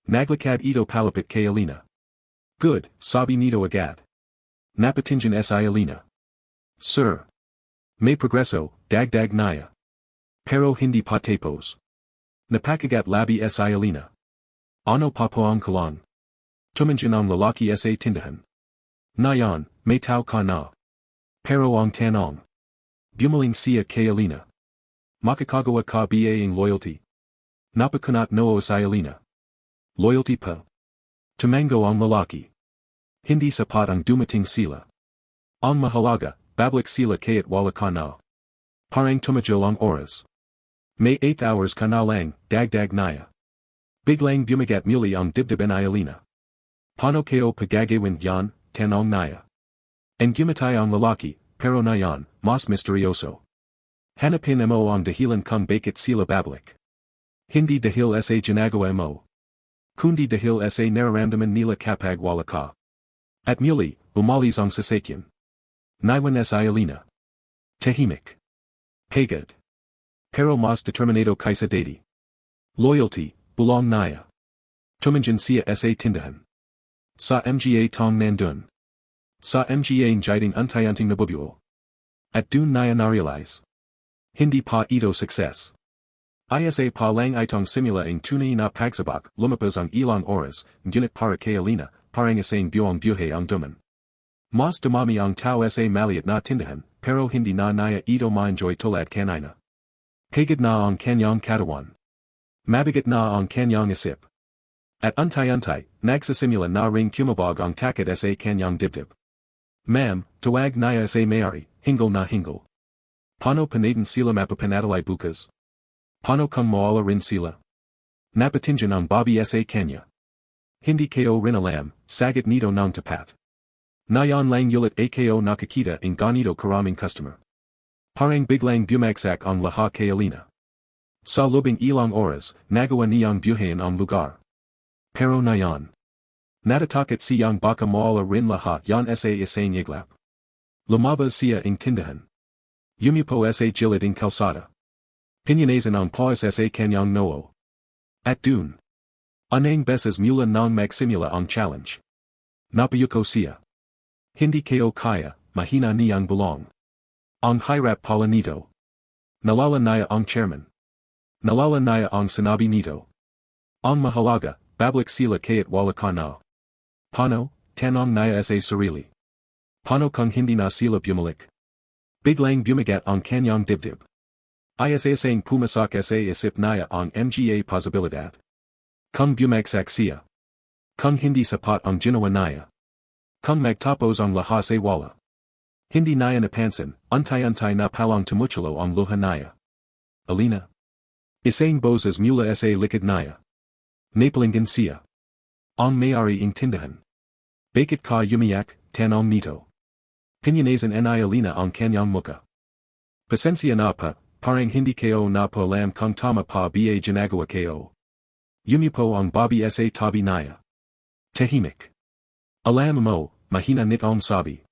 Naglakad ito palapit kay Alina. Good, sabi nito agad. Napatingin sa Alina. Sir. May progreso, dagdag niya. Pero hindi pa tapos. Napakagat labi sa Alina. Ano pa po ang kalang? Tumanjan ang lalaki sa tindahan. Ngayon, may tao ka na. Pero ang tanong. Bumaling siya kay Alina. Makakagawa ka ba ang loyalty? Napakunat noo sa Alina. Loyalty pa. Tumango ang lalaki. Hindi sapat ang dumating sila. Ang mahalaga, babalik sila kaya't wala ka na. Parang tumajil ang oras. May 8 hours ka na lang, dagdag naya. Biglang bumagat muli ang dibdib ni Alina. Paano kayo pagagawin yan, tanong naya. Ang gumatay ang lalaki, pero nayan, mas misteryoso. Hanapin mo ang dahilan kung bakit sila babalik. Hindi dahil sa ginagawa mo. Kundi dahil sa nararamdaman nila kapag wala ka. At muli, umalis ang sasakyan. Naiwan sa Alina. Tahimik. Pagod. Pero mas determinado kaysa dati. Loyalty, bulong naya. Tumanjan siya sa tindahan. Sa mga tong nandun. Sa mga jiding untayanting nabubuo. At dun naya narealize. Hindi pa ito success. Isa pa lang itong simula ang tunay na pagsabak, lumabas ang ilang oras, ngunit para kay Alina, parang isang buong buhay ang duman. Mas dumami ang tao sa maliit na tindahan, pero hindi na naya ito ma-enjoy tulad kanina. Pagod na ang kanyang katawan. Mabigat na ang kanyang isip. At untay-untay, nagsisimula na ring kumabog ang takot sa kanyang dibdib. Ma'am, tawag naya sa mayari, hingle na hingle. Paano panatin sila mapapanatalay bukas? Paano kung mawala rin sila? Napatinjan ang Bobby sa kanya. Hindi kayo rin alam, sagot nito ng tapat. Nayon lang ulit ako nakakita ng ganito karaming customer. Parang biglang bumagsak ang lahat kay Alina. Sa lubing ilang oras, nagawa niyang buhayin ang lugar. Pero nayon. Natatakot siyang baka mawala rin lahat yan sa isang iglap. Lumabas siya ang tindahan. Yumipo sa gilid ng kalsada. Pinyanazan ang pawis sa kanyang noo. At dun. Anang beses mula nang magsimula ang challenge. Napayuko siya. Hindi kayo kaya, mahina niyang bulong. Ang hirap pala nito. Nalala naya ang chairman. Nalala naya ang sinabi nito. Ang mahalaga, babalik sila kaya't wala ka na. Paano, tanong naya sa sarili. Paano kung hindi na sila bumalik? Biglang bumagat ang kanyang dibdib. Isang pumasak sa isip naya ang mga posibilidad. Kung bumagsak siya. Kung hindi sapat ang ginawa naya. Kung magtapos ang lahat sa wala. Hindi naya napansin, untay-untay na palang tumutulo ang luha naya. Alina. Isang boses mula sa likod naya. Napalinggan siya. Ang may-ari ang tindahan. Bakit ka umiyak, tanong nito. Pinyanazan ni Alina ang kanyang muka. Pasensya na pa, parang hindi kayo na po alam kung tama pa ba ginagawa kayo. Yumipo ang Bobby sa tabi naya. Tahimik. Alam mo, mahina nit ang sabi.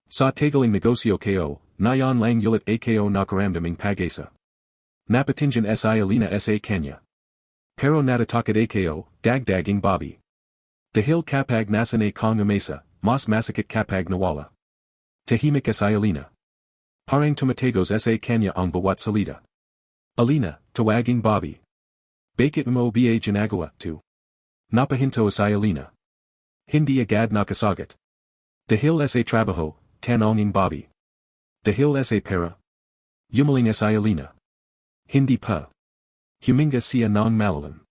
Sa tagaling negosyo kayo, nayon lang ulit kayo nakaramdaming pag-asa. Napatinjan sa Alina sa kanya. Pero natatakot kayo, dagdaging Bobby. Dahil kapag nasanay kong umesa, mas masakit kapag nawala. Tahimik sa Alina. Parang tumatagos sa kanya ang bawat salita. Alina, tawaging Bobby. Bakit mo ba ginagawa to? Napahinto sa Alina. Hindi agad nakasagot. Dahil sa trabaho, tanonging Bobby. Dahil sa pera. Yumaling sa Alina. Hindi pa. Huminga siya ng malalim.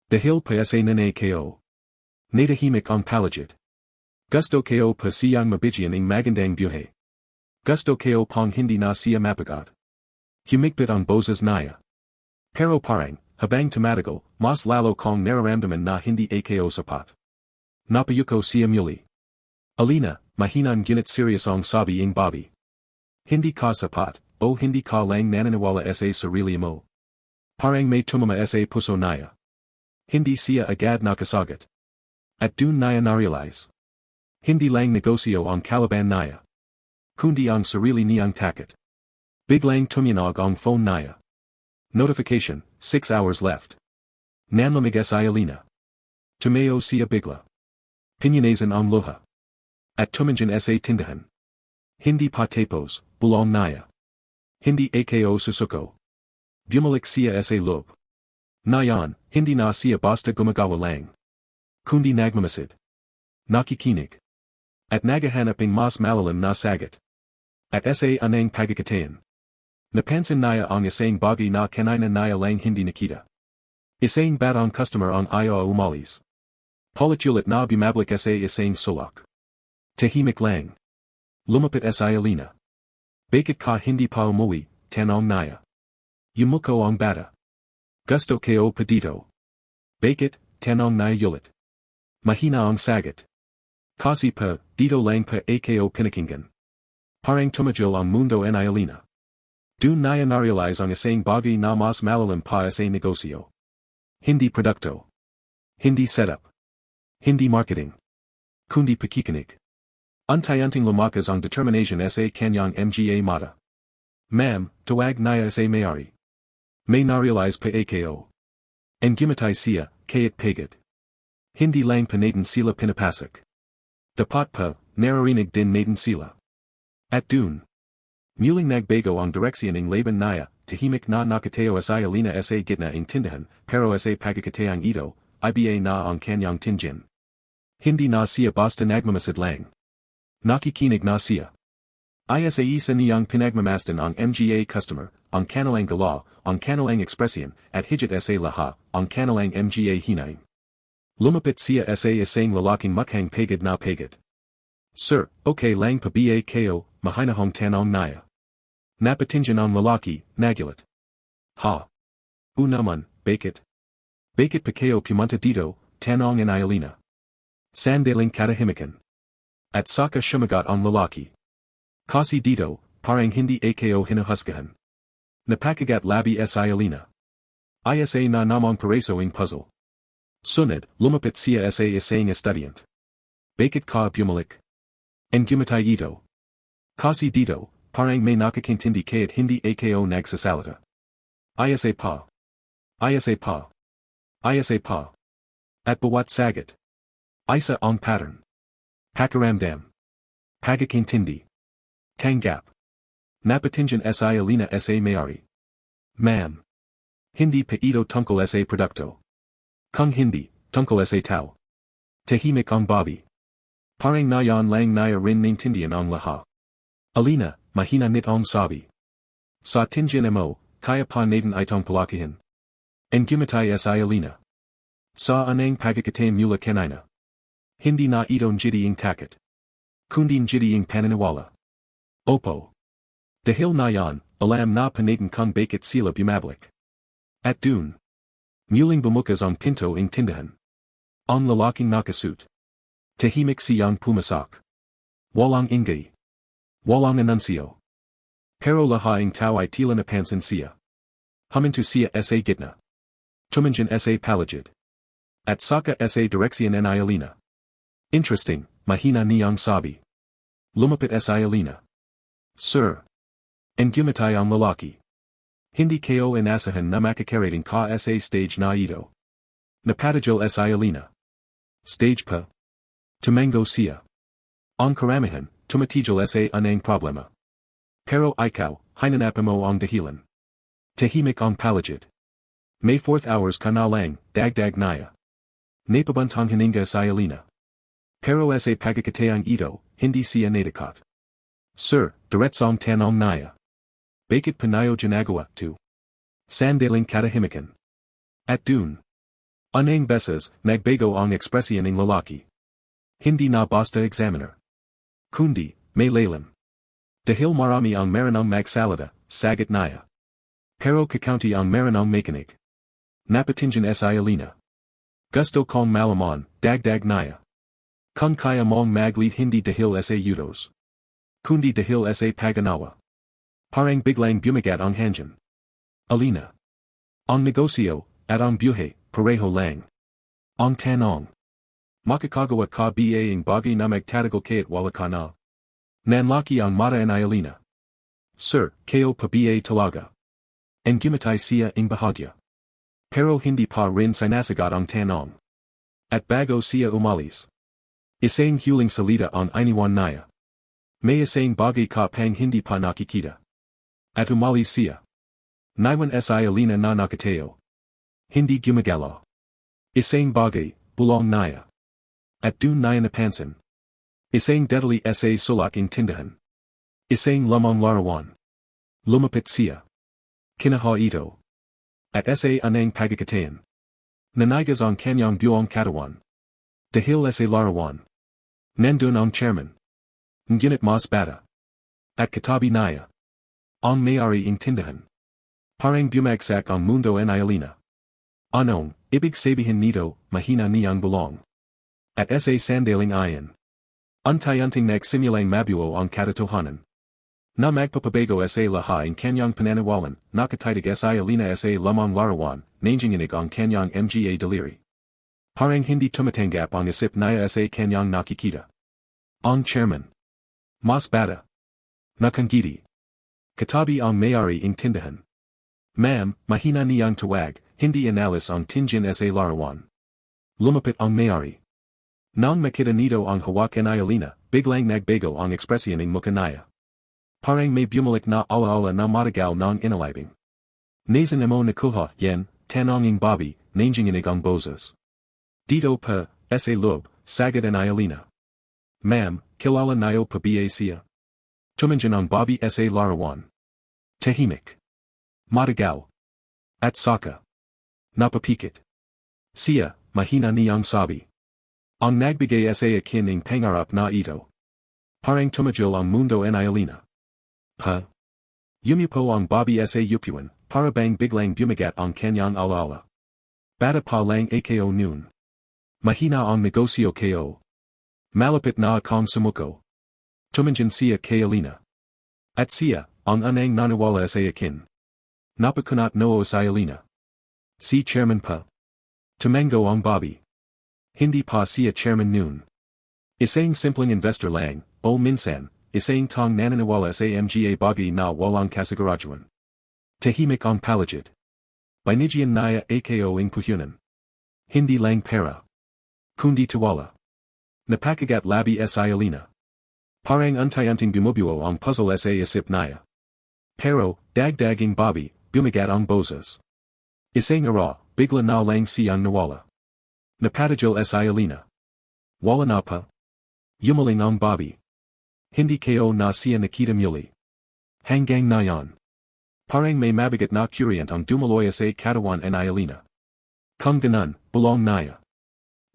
Dahil pa sa nanay kayo. Natahimik ang palagid. Gusto kayo pa siyang mabigyan ng magandang buhay. Gusto kayo pang hindi na siya mapagod. Humigpit ang boses naya. Pero parang, habang tumatagal, mas lalo kong nararamdaman na hindi kayo sapat. Napayuko siya muli. Alina, mahinang ginit serious ang sabi ng Bobby. Hindi ka sapat, o hindi ka lang nananiwala sa sarili mo. Parang may tumama sa puso naya. Hindi siya agad nakasagot. At dun naya na-realize. Hindi lang negosyo ang kalaban naya. Kundi ang sarili niyang takot. Biglang tuminog ang phone naya. Notification, 6 hours left. Nanlamig sa Alina. Tumayo siya bigla. Pinyanazan ang luha. At tumanjan sa tindahan. Hindi pa tapos, bulong naya. Hindi ako susuko. Bumalik siya sa loob. Ngayon, hindi na siya basta gumagawa lang. Kundi nagmamasid. Nakikinig. At naghahanaping mas malalim na sagot. At sa anang pagkakataon. Napansin niya ang isang bagay na kanina niya lang hindi nakita. Isang batang customer ang ayaw umalis. Paulit-ulit na bumabalik sa isang sulok. Tahimik lang. Lumapit sa Alina. Bakit ka hindi pa umuwi, tanong niya. Yumuko ang bata. Gusto ko pa dito. Bakit, tanong niya ulit. Mahina ang sagot. Kasi pa, dito lang pa ako pinakinggan. Parang tumajil ang mundo ni Alina. Doon niya narealize ang isang bagay na mas malalim pa sa negosyo. Hindi produkto. Hindi setup. Hindi marketing. Kundi pakikinig. Unti-unting lumakas ang determination sa kanyang mga mata. Ma'am, tawag niya sa may-ari. May narealize pa ako. And gimatay siya, kayat pagod. Hindi lang pa natin sila pinapasak. Dapat pa, naririnig din natin sila. At dun. Muling nagbago ang direksyon ng laban niya, tahimik na nakatayo sa Alina sa gitna ng tindahan, pero sa pagkakataong ito, iba na ang kanyang tingin. Hindi na siya basta nagmamasid lang. Nakikinig na siya. Ay sa isa niyang pinagmamasdan ang mga customer, ang kanilang galaw, ang kanilang ekspresyon, at higit sa lahat, ang kanilang mga hinaing. Lumapit siya sa isang lalaking mukhang pagod na pagod. Sir, okay lang pa ba ko, mahinahong tanong niya. Napatingin ang lalaki, nagulat. Ha? Naman, bakit? Bakit pa kayo pumunta dito, tanong ni Alina. Sandaling katahimikan. At saka sumagot ang lalaki. Kasi dito, parang hindi ako hinuhusgahan. Napakagat labi sa Alina. Isa na namang pareso ng puzzle. Sunod, lumapit siya sa isang estudyant. Bakit ka bumalik? And gumatay ito. Kasi dito, parang may nakakintindi kaya't hindi ako nagsasalita. Isa pa. Isa pa. Isa pa. At bawat sagot. Isa ang pattern. Pakaramdam. Pagkakintindi. Tanggap. Napatingin sa Alina sa may-ari. Ma'am. Hindi pa ito tungkol sa produkto. Kung hindi, tungkol sa tao. Tahimik ang Bobby. Parang nayan lang niya rin nintindihan ang lahat. Alina, mahina nit ang sabi. Sa tingin mo, kaya pa natin itong palakihin. And gumatay sa Alina. Sa anang pagkakataon mula kanina. Hindi na itong jidiying takot. Kundi jidiying paniniwala. Opo. Dahil na yan, alam na pa natin kung bakit sila bumabalik. At dun. Muling bumukas ang pinto ng tindahan. Ang lalaking nakasuit. Tahimik siyang pumasak. Walang ingay. Walang anunsyo. Pero lahaing tao ay tila napansin siya. Huminto siya sa gitna. Tumingin sa paligid. At saka sa direksyon ni Alina. Interesting, mahina niyang sabi. Lumapit sa Alina. Sir. And gumatay ang lalaki. Hindi ko inasahan na makakarating ka sa stage na ito. Napatigil sa Alina. Stage pa. Tumango siya. Ang karamihan, tumatigil sa anang problema. Pero ikaw, hinanap mo ang dahilan. Tahimik ang paligid. May 4th hours ka na lang, dagdag niya. Napabantang hininga sa Alina. Pero sa pagkakataong ito, hindi siya natakot. Sir, diretsong tanong niya. Bakit panayo ginagawa to? Sandaling katahimikan. At dun. Anang beses, nagbago ang ekspresyon ng lalaki. Hindi na basta examiner. Kundi, may lalim. Dahil marami ang maranong magsalita, sagot niya. Pero kakaunti ang maranong makinig. Napatingin sa Alina. Gusto kong malaman, dagdag niya. Kung kaya mong maglead hindi dahil sa utos. Kundi dahil sa paganawa. Parang biglang bumagat ang hangin. Alina. Ang negosyo, at ang buhay, pareho lang. Ang tanong. Makakagawa ka ba ang bagay na magtatagal kaya't wala ka na? Nanlaki ang mata ni Alina. Sir, ko pa ba talaga? And gumatay siya ng bahagya. Pero hindi pa rin sinasagot ang tanong. At bago siya umalis. Isang huling salita ang iniwan niya. May isang bagay ka pang hindi pa nakikita. At umalis siya. Naiwan sa alina na nakateo. Hindi gumagalaw. Isang bagay, bulong naya. At dun naya napansin. Isang deadly sa sulaking tindahan. Isang lamang larawan. Lumapit siya. Kinaha ito. At sa anang pagkakatayan. Nanigas ang kanyang buong katawan. Dahil sa larawan. Nandun ang chairman. Ngunit mas bata. At katabi naya. Ang may-ari ng tindahan. Parang bumagsak ang mundo en alina. Anong, ibig sabihin nito, mahina niyang bulong. At sa sandaling iyon. Unti-unting nagsimulang mabuo ang katotohanan. Na magpapabago sa lahat ng kanyang pananawalan, nakatitig sa alina sa lamang larawan, nanginginig ang kanyang mga daliri. Parang hindi tumatanggap ang isip niya sa kanyang nakikita. Ang chairman. Mas bata. Nakangiti. Katabi ang may-ari ng tindahan. Ma'am, mahina niyang tawag, hindi inalis ang tingin sa larawan. Lumapit ang may-ari. Nang makita nito ang hawak na alina, biglang nagbago ang ekspresyon ng mukha niya. Parang may bumalik na alaala na matagal ng inalibing. Nazan mo nakuha, yan, tanonging Bobby, nanginginig ang boses. Dito pa, sa loob, sagad ang alina. Ma'am, kilala niyo pa ba siya? Tumanjan ang Bobby sa larawan. Tahimik. Matagal. At saka. Napapikit. Siya, mahina niyang sabi. Ang nagbigay sa akin ng pangarap na ito. Parang tumajol ang mundo en alina. Pa. Yumupo ang Bobby sa upuan, para bang biglang bumagat ang kanyang alaala. Bata pa lang ako noon. Mahina ang negosyo ko. Malapit na akong sumuko. Tumanjan siya kay alina. At siya, ang anang nanawala sa akin. Napakunat noo sa alina. Si chairman pa. Tumango ang Bobby. Hindi pa siya chairman noon. Isang simpleng investor lang, o minsan, isang tong nananawala sa mga bagay na walang kasiguraduan. Tahimik ang palagid. Binigyan niya ako ng puhunan. Hindi lang pera. Kundi tiwala. Napakagat labi sa alina. Parang unti-unting bumubuo ang puzzle sa isip niya. Pero, dagdaging Bobby, bumagat ang boses. Isang araw, bigla na lang siyang nawala. Napatajol sa alina. Wala na pa. Yumaling ang Bobby. Hindi ko na siya nakita muli. Hanggang na yan. Parang may mabigat na kurient ang dumaloy sa katawan en alina. Kung ganon, bulong niya.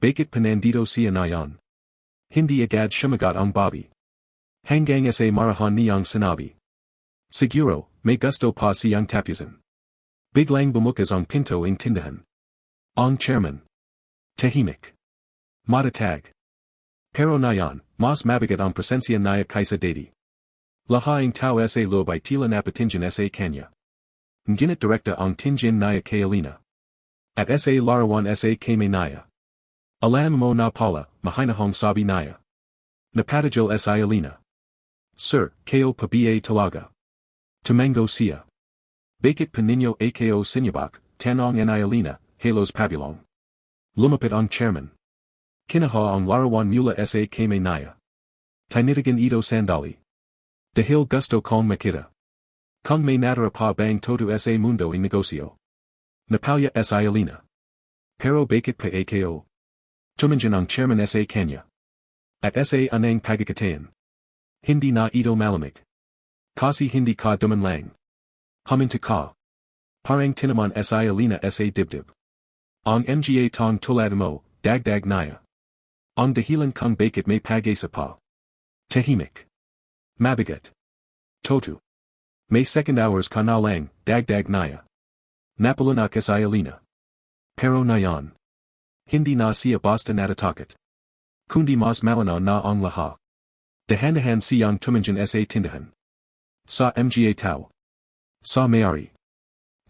Bakit panandito siya na yan? Hindi agad sumagot ang Bobby. Hanggang sa marahan niyang sinabi. Siguro, may gusto pa siyang tapusin. Biglang bumukas ang pinto ng tindahan. Ang chairman. Tahimik. Matatag. Pero na yan, mas mabigat ang presensya niya kaysa dati. Lahaing tao sa loob ay tila napatingin sa kanya. Ngunit direkta ang tingin niya kay alina. At sa larawan sa kame niya. Alam mo na pala, mahinahong sabi niya. Napatajol sa alina. Sir, ko pa ba talaga? Tumango siya. Bakit pa ninyo ako sinibak, tanong en alina, halos pabilong. Lumapit ang chairman. Kinaha ang larawan mula sa kame niya. Tinitigan ito sandali. Dahil gusto kong makita. Kung may natara pa bang todo sa mundo ng negosyo. Napalya sa alina. Pero bakit pa ako? Tumanjan ang chairman sa kanya. At sa anang pagkakatayan. Hindi na ito malamig. Kasi hindi ka dumanlang. Huminta ka. Parang tinaman sa alina sa dibdib. Ang mga tong tulad mo, dagdag niya. Ang dahilan kung bakit may pag-asa pa. Tahimik. Mabigat. Totu. May second hours ka na lang, dagdag niya. Napalunak sa alina. Pero na yan. Hindi na siya basta natatakot. Kundi mas malinaw na ang lahat. Dahan-dahan siyang tumanjan sa tindahan. Sa mga tao. Sa may-ari.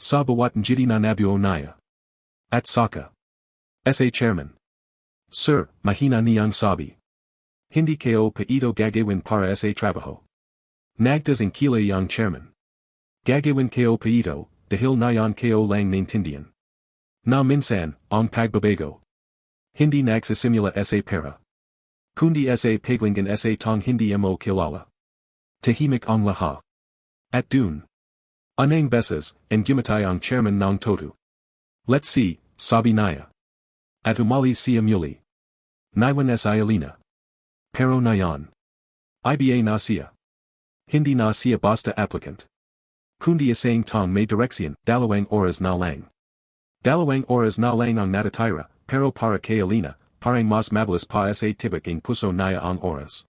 Sa bawat njiti na nabuo niya. At saka. Sa chairman. Sir, mahina niyang sabi. Hindi ko pa ito gagawin para sa trabaho. Nagdas ang kilay ang chairman. Gagawin ko pa ito, dahil na yan ko lang naintindihan. Na minsan, ang pagbabago. Hindi nagsisimula sa pera. Kundi sa paglingan sa tong hindi mo kilala. Tahimik ang lahat. At dun. Anang besas, and gumatay ang chairman ng totu. Let's see, sabi naya. At umali siya muli. Naiwan si Alina. Pero nayon. Iba na siya. Hindi na siya basta applicant. Kundi isang tong may direksyon, dalawang oras na lang. Dalawang oras na lang ang natatira, pero para kay Alina, parang mas mabilis pa sa tibak ang puso naya ang oras.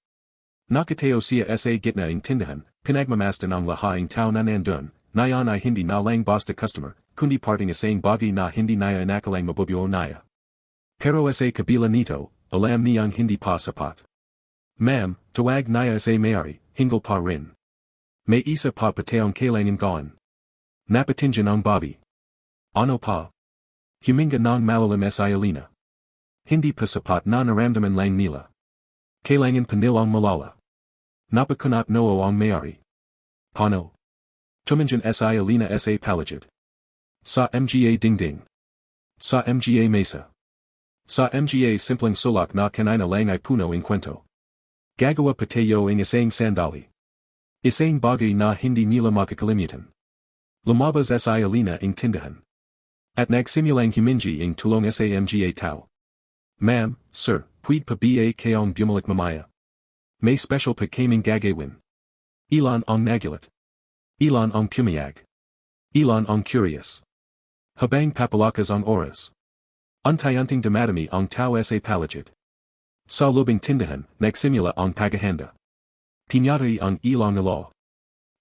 Nakatao siya sa gitna ang tindahan, pinagmamasdan ang lahaing tao na nandun, nayon ay hindi na lang basta customer, kundi parting isang bagay na hindi naya inakalang mabubuo naya. Pero sa kabila nito, alam niyang hindi pa sapat. Ma'am, tawag naya sa mayari, hingle pa rin. May isa pa pataong kailangan gawin. Napatingin ang Bobby. Ano pa? Huminga ng malalim si Alina. Hindi pa sapat na naramdaman lang nila. Kailangan pa nilang malala. Napakunat noo ang mayari. Paano? Tumingin si Alina sa palagid. Sa mga dingding. Sa mga mesa. Sa mga simpleng sulak na kanina lang ay puno in kwento. Gagawa pa tayo ng isang sandali. Isang bagay na hindi nila makakalimutan. Lumabas si Alina ng tindahan. At nagsimulang humingi ng tulong sa mga tao. Ma'am, sir, pwede pa ba kayong bumalik mamaya? May special pa kaming gagawin. Ilan ang nagulat? Ilan ang pumayag? Ilan ang curious? Habang papalakas ang oras. Untayanting dumadami ang tao sa palagid. Sa lubing tindahan, nagsimula ang paghahanda. Pinyari ang ilang ilo.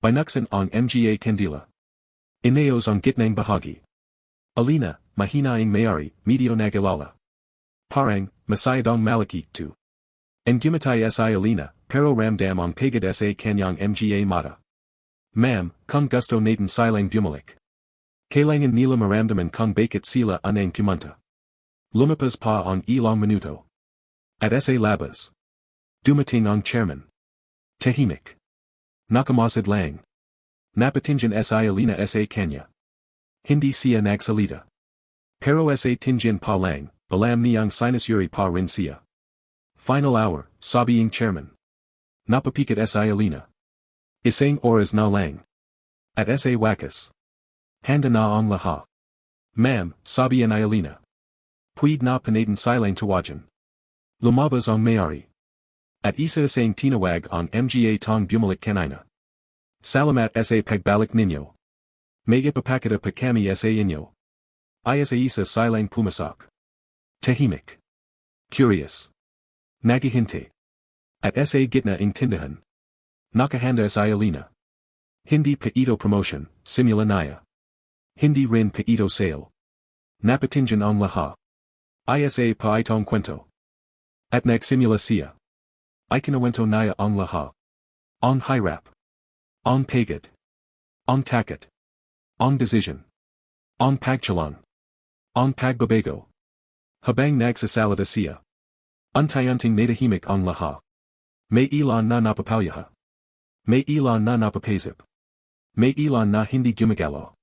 Binuksan ang mga kandila. Inayos ang gitnang bahagi. Alina, mahina ang mayari, medyo nagilala. Parang, masayadong malaki tu. En gumatay si Alina, pero ramdam ang pagod sa kanyang mga mata. Ma'am, kung gusto natin silang bumalik. Kailangan nila maramdaman kung bakit sila anang pumunta. Lumapas pa ang ilang minuto. At sa labas. Dumating ang chairman. Tahimik. Nakamasad lang. Napatingin si Alina sa kanya. Hindi siya nagsalita. Pero sa tingin pa lang, alam niyang sinusuri pa rin siya. Final hour, sabi ang chairman. Napapikat si Alina. Isang oras na lang. At sa wakas. Handa na ang lahat. Ma'am, sabi ni Alina. Pwede na panatin silang tawagan. Lumabas ang mayari. At isa isang tinawag ang mga tong bumalik kanina. Salamat sa pagbalik ninyo. May ipapakita pa kami sa inyo. Ay sa isa silang pumasak. Tahimik. Curious. Naghihintay. At sa gitna ng tindahan. Nakahanda si Alina. Hindi pa ito promotion, simula naya. Hindi rin pa ito sale. Napatingin ang lahat. Isa pa itong kwento. At nagsimula siya. Ay kinawento naya ang lahat. Ang hirap. Ang pagod. Ang takot. Ang desisyon. Ang pagchalang. Ang pagbabago. Habang nagsasalita siya. Untayanting natahimik ang lahat. May ilan na napapalyaha. May ilan na napapasip. May ilan na hindi gumagalaw.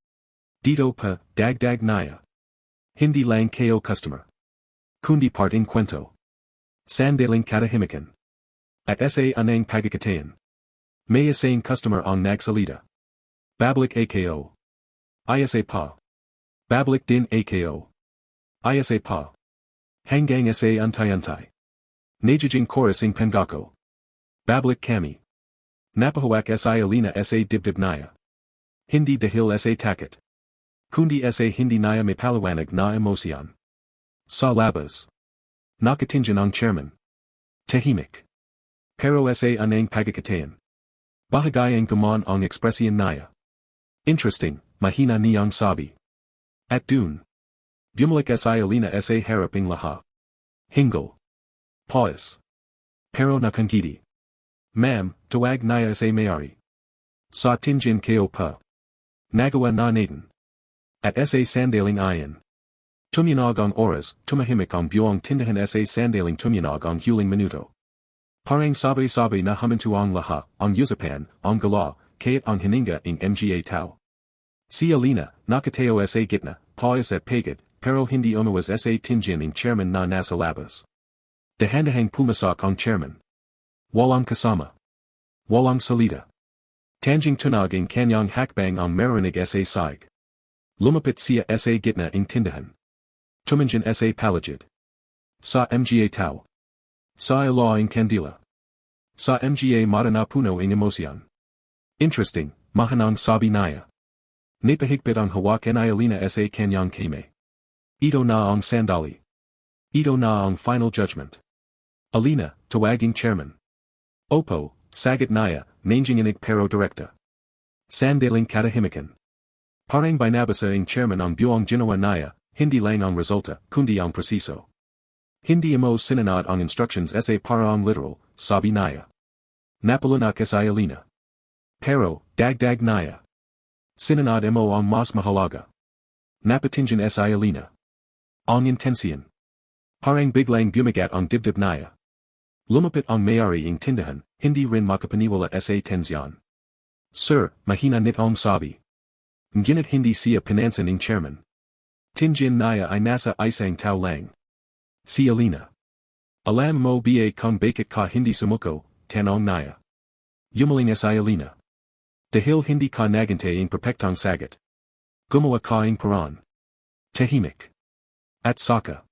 Dito pa, dagdag naya. Hindi lang kayo customer. Kundi part in kwento. Sandaling katahimikan. At sa anang pagkakatayan. May isang customer ang nagsalita. Babalik ako. Isa pa. Babalik din ako. Isa pa. Hanggang sa antay-antay. Najijing chorus ng pangako. Babalik kami. Napahawak si Alina sa dibdib naya. Hindi dahil sa takot. Kundi sa hindi naya may paliwanag na emosyon. Sa labas. Nakatingin ang chairman. Tahimik. Pero sa anang pagkakatayan. Bahagayang guman ang ekspresyon naya. Interesting, mahina niyang sabi. At dun. Bumalik si Alina sa haraping lahat. Hingle. Pause. Pero nakangiti. Ma'am, tawag naya sa mayari. Sa tingin kayo pa. Nagawa na natin. At sa sandaling ayan. Tumyanog ang oras, tumahimik ang buong tindahan sa sandaling tumyanog ang huling minuto. Parang sabay-sabay na huminto ang lahat, ang usapan, ang gala, kaya't ang hininga ng mga tao. Si Alina, nakatayo sa gitna, pause at pagod, pero hindi umawas sa tingin ng chairman na nasa labas. Dahan-dahang pumasak ang chairman. Walang kasama. Walang salita. Tanjing tunag ing kanyang hakbang ang marinig sa saig. Lumapit siya sa gitna ing tindahan. Tuminjan sa palagid. Sa mga tao. Sa ilaw ing kandila. Sa mga mata na puno ing emosyon. Interesting, mahanang sabi niya. Napahigpit ang hawak kinailangan sa kanyang kame. Ito na ang sandali. Ito na ang final judgment. Alina, tawaging chairman. Opo, sagot niya, nanginginig pero direkta. Sandaling katahimikan. Parang binabasa ing chairman ang buong ginawa niya, hindi lang ang resulta, kundi ang presiso. Hindi mo sinunod ang instructions sa para ang literal, sabi niya. Napalunak sa Alina. Pero, dagdag niya. Sinunod mo ang mas mahalaga. Napatingin sa Alina. Ang intensyon. Parang biglang bumagat ang dibdib niya. Lumapit ang may-ari ing tindahan, hindi rin makapaniwala sa tensyon. Sir, mahina nitong sabi. Ngunit hindi siya pinansin ing chairman. Tinjin niya ay nasa isang tao lang. Si Alina. Alam mo ba kung bakit ka hindi sumuko, tanong niya. Yumaling sa Alina. Dahil hindi ka nagante ing perpektong sagot. Gumawa ka ing paraan. Tahimik. At saka.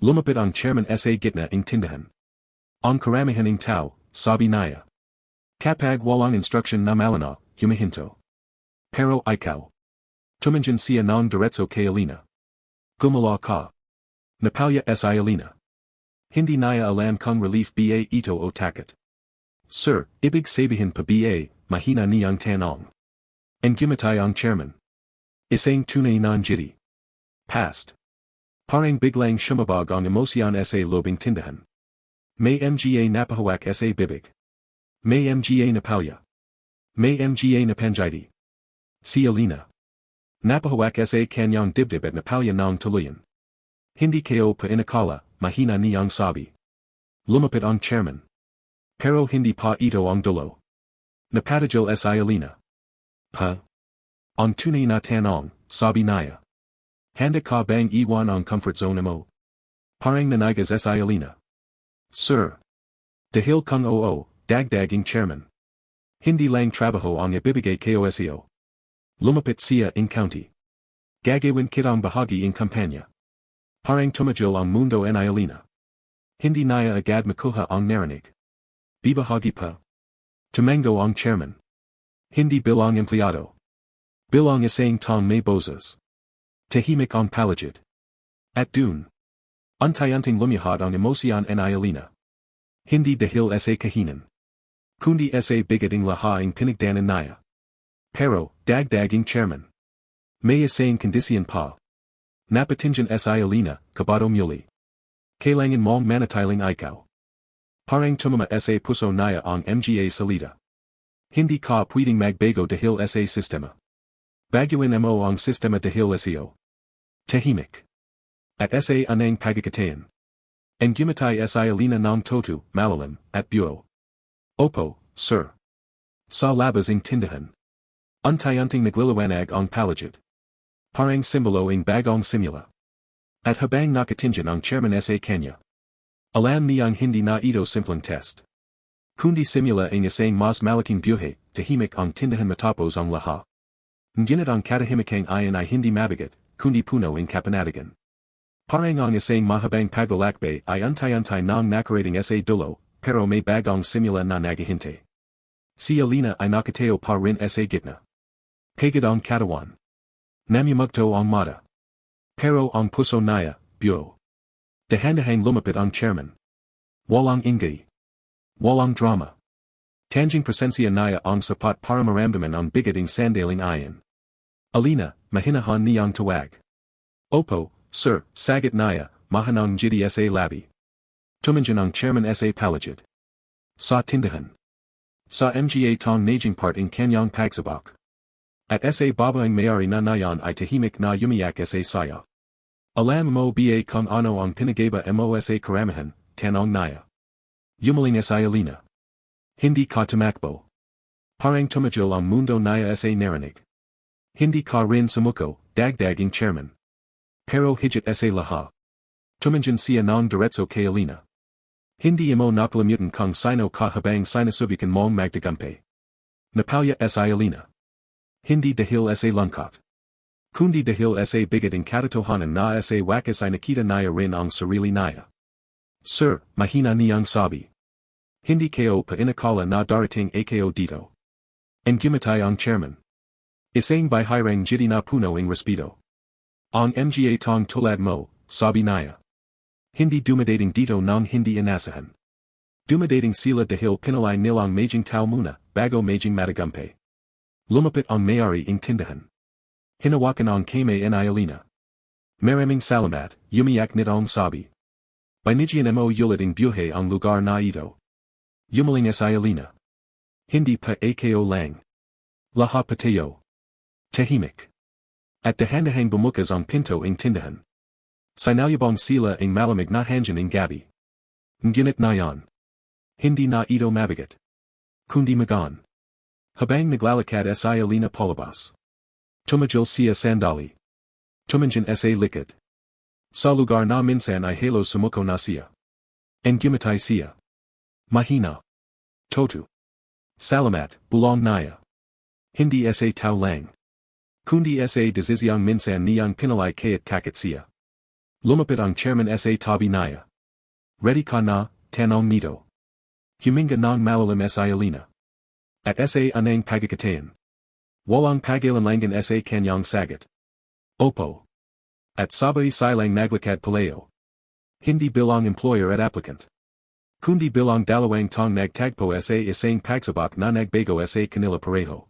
Lumapit ang chairman sa gitna ing tindahan. Ang karamihan ing tao, sabi niya. Kapag walang instruction na malinaw, humihinto. Pero ikaw. Tuminjan siya ng diretso kay Alina. Gumala ka. Napalya sa Alina. Hindi niya alam kung relief ba ito o takot. Sir, ibig sabihin pa ba, mahina niyang tanong. And gumatay ang chairman. Isang tunay ng jiti. Past. Parang biglang shumabog ang emosyon sa lobing tindahan. May mga napahawak sa bibig. May mga napalya. May mga napanjiti. Si Alina. Napahawak sa kanyang dibdib at napalya ng tuluyan. Hindi kayo pa inakala, mahina niyang sabi. Lumapit ang chairman. Pero hindi pa ito ang dulo. Napatigil sa Alina. Pa? Ang tunay na tanong, sabi niya. Handa ka bang iwan ang comfort zone mo? Parang nanagas sa Alina. Sir. Dahil kung oo, dagdaging chairman. Hindi lang trabaho ang ibibigay kayo SEO. Lumapit siya in county. Gagawin kitang bahagi in kampanya. Parang tumagil ang mundo ni Alina. Hindi niya agad makuha ang narinig. Bibahagi pa. Tumango ang chairman. Hindi bilang empleyado. Bilang isang tong may boses. Tahimik ang palagid. At dun. Unti-unting lumihad ang emosyon ni Alina. Hindi dahil sa kahinan. Kundi sa bigating lahaing pinagdanan niya. Pero, dagdaging chairman. May isang kondisyon pa. Napatingin sa Alina, kabado muli. Kailangan mong manatiling ikaw. Parang tumama sa puso niya ang mga salita. Hindi ka pwedeng magbago dahil sa sistema. Baguin mo ang sistema dahil SEO. Tahimik. At sa anang pagkakatayan. And gumatay sa Alina ng totu, malalim, at buo. Opo, sir. Sa labas ing tindahan. Unti-unting nagliliwanag ang palagid. Parang simbolo ing bagong simula. At habang nakatingin ang chairman sa kanya. Alam niyang hindi na ito simpleng test. Kundi simula ing isang mas malaking buhay, tahimik ang tindahan matapos ang lahat. Ngunit ang katahimikang iyon ay hindi mabigat, kundi puno ing kapanatigan. Parang ang isang mahabang paglalakbay ay unti-unti nang nakarating sa dulo, pero may bagong simula na naghihintay. Si Alina ay nakatayo pa rin sa gitna. Pagod ang katawan. Namumugto ang mata. Pero ang puso niya, buo. Dahan-dahang lumapit ang chairman. Walang ingay. Walang drama. Tanging presensya niya ang sapat para maramdaman ang bigating sandaling iyon. Alina, mahinahan niyang tawag. Opo, sir, sagot niya, mahanang jiti sa labi. Tuminjan ang chairman sa palagid. Sa tindahan. Sa mga tong naging part in kanyang pagsabak. At sa babaeng may-ari na nayan ay tahimik na yumiyak sa saya. Alam mo ba kung ano ang pinagaba mo sa karamihan, tanong niya. Yumaling sa Alina. Hindi ka tumakbo. Parang tumagil ang mundo niya sa narinig. Hindi ka rin sumuko, dagdaging chairman. Pero higit sa lahat. Tuminjan siya ng diretso kay Alina. Hindi mo nakalimutan kung sino ka habang sinusubukan mong magtagumpay. Napalya sa Alina. Hindi dahil sa lungkot. Kundi dahil sa bigat ang katotohanan na sa wakas ay nakita niya rin ang sarili niya. Sir, mahina niyang sabi. Hindi kayo pa inakala na darating ako dito. And gumatay ang chairman. Isang bihirang jiti na puno ang respeto. Ang mga tong tulad mo, sabi niya. Hindi dumadating dito nang hindi inasahan. Dumadating sila dahil pinalay nilang maging tao muna, bago maging matagumpay. Lumapit ang mayari ang tindahan. Hinawakan ang kamay ni Alina. Maraming salamat, yumiyak nitong sabi. Binigyan mo ulit ang buhay ang lugar na ito. Yumaling sa Alina. Hindi pa ako lang. Lahat patayo. Tahimik. At dahan-dahang bumukas ang pinto ang tindahan. Sinayabong sila ang malamig na hangin ang gabi. Ngunit na yan. Hindi na ito mabigat. Kundi magaan. Habang naglalakad sa Alina palabas. Tumajil siya sandali. Tumanjan sa likod. Sa lugar na minsan ay halos sumuko na siya. And gumatay siya. Mahina. Totu. Salamat, bulong niya. Hindi sa tao lang. Kundi sa desisyong minsan niyang pinalay kaya't takot siya. Lumapit ang chairman sa tabi niya. Ready ka na, tanong nito. Huminga ng malalim sa Alina. At sa anang pagkakatayan. Walang paglalangan sa kanyang sagot. Opo. At sabay silang naglakad palayo. Hindi bilang employer at applicant. Kundi bilang dalawang tong nagtagpo sa isang pagsabak na nagbago sa kanila pareho.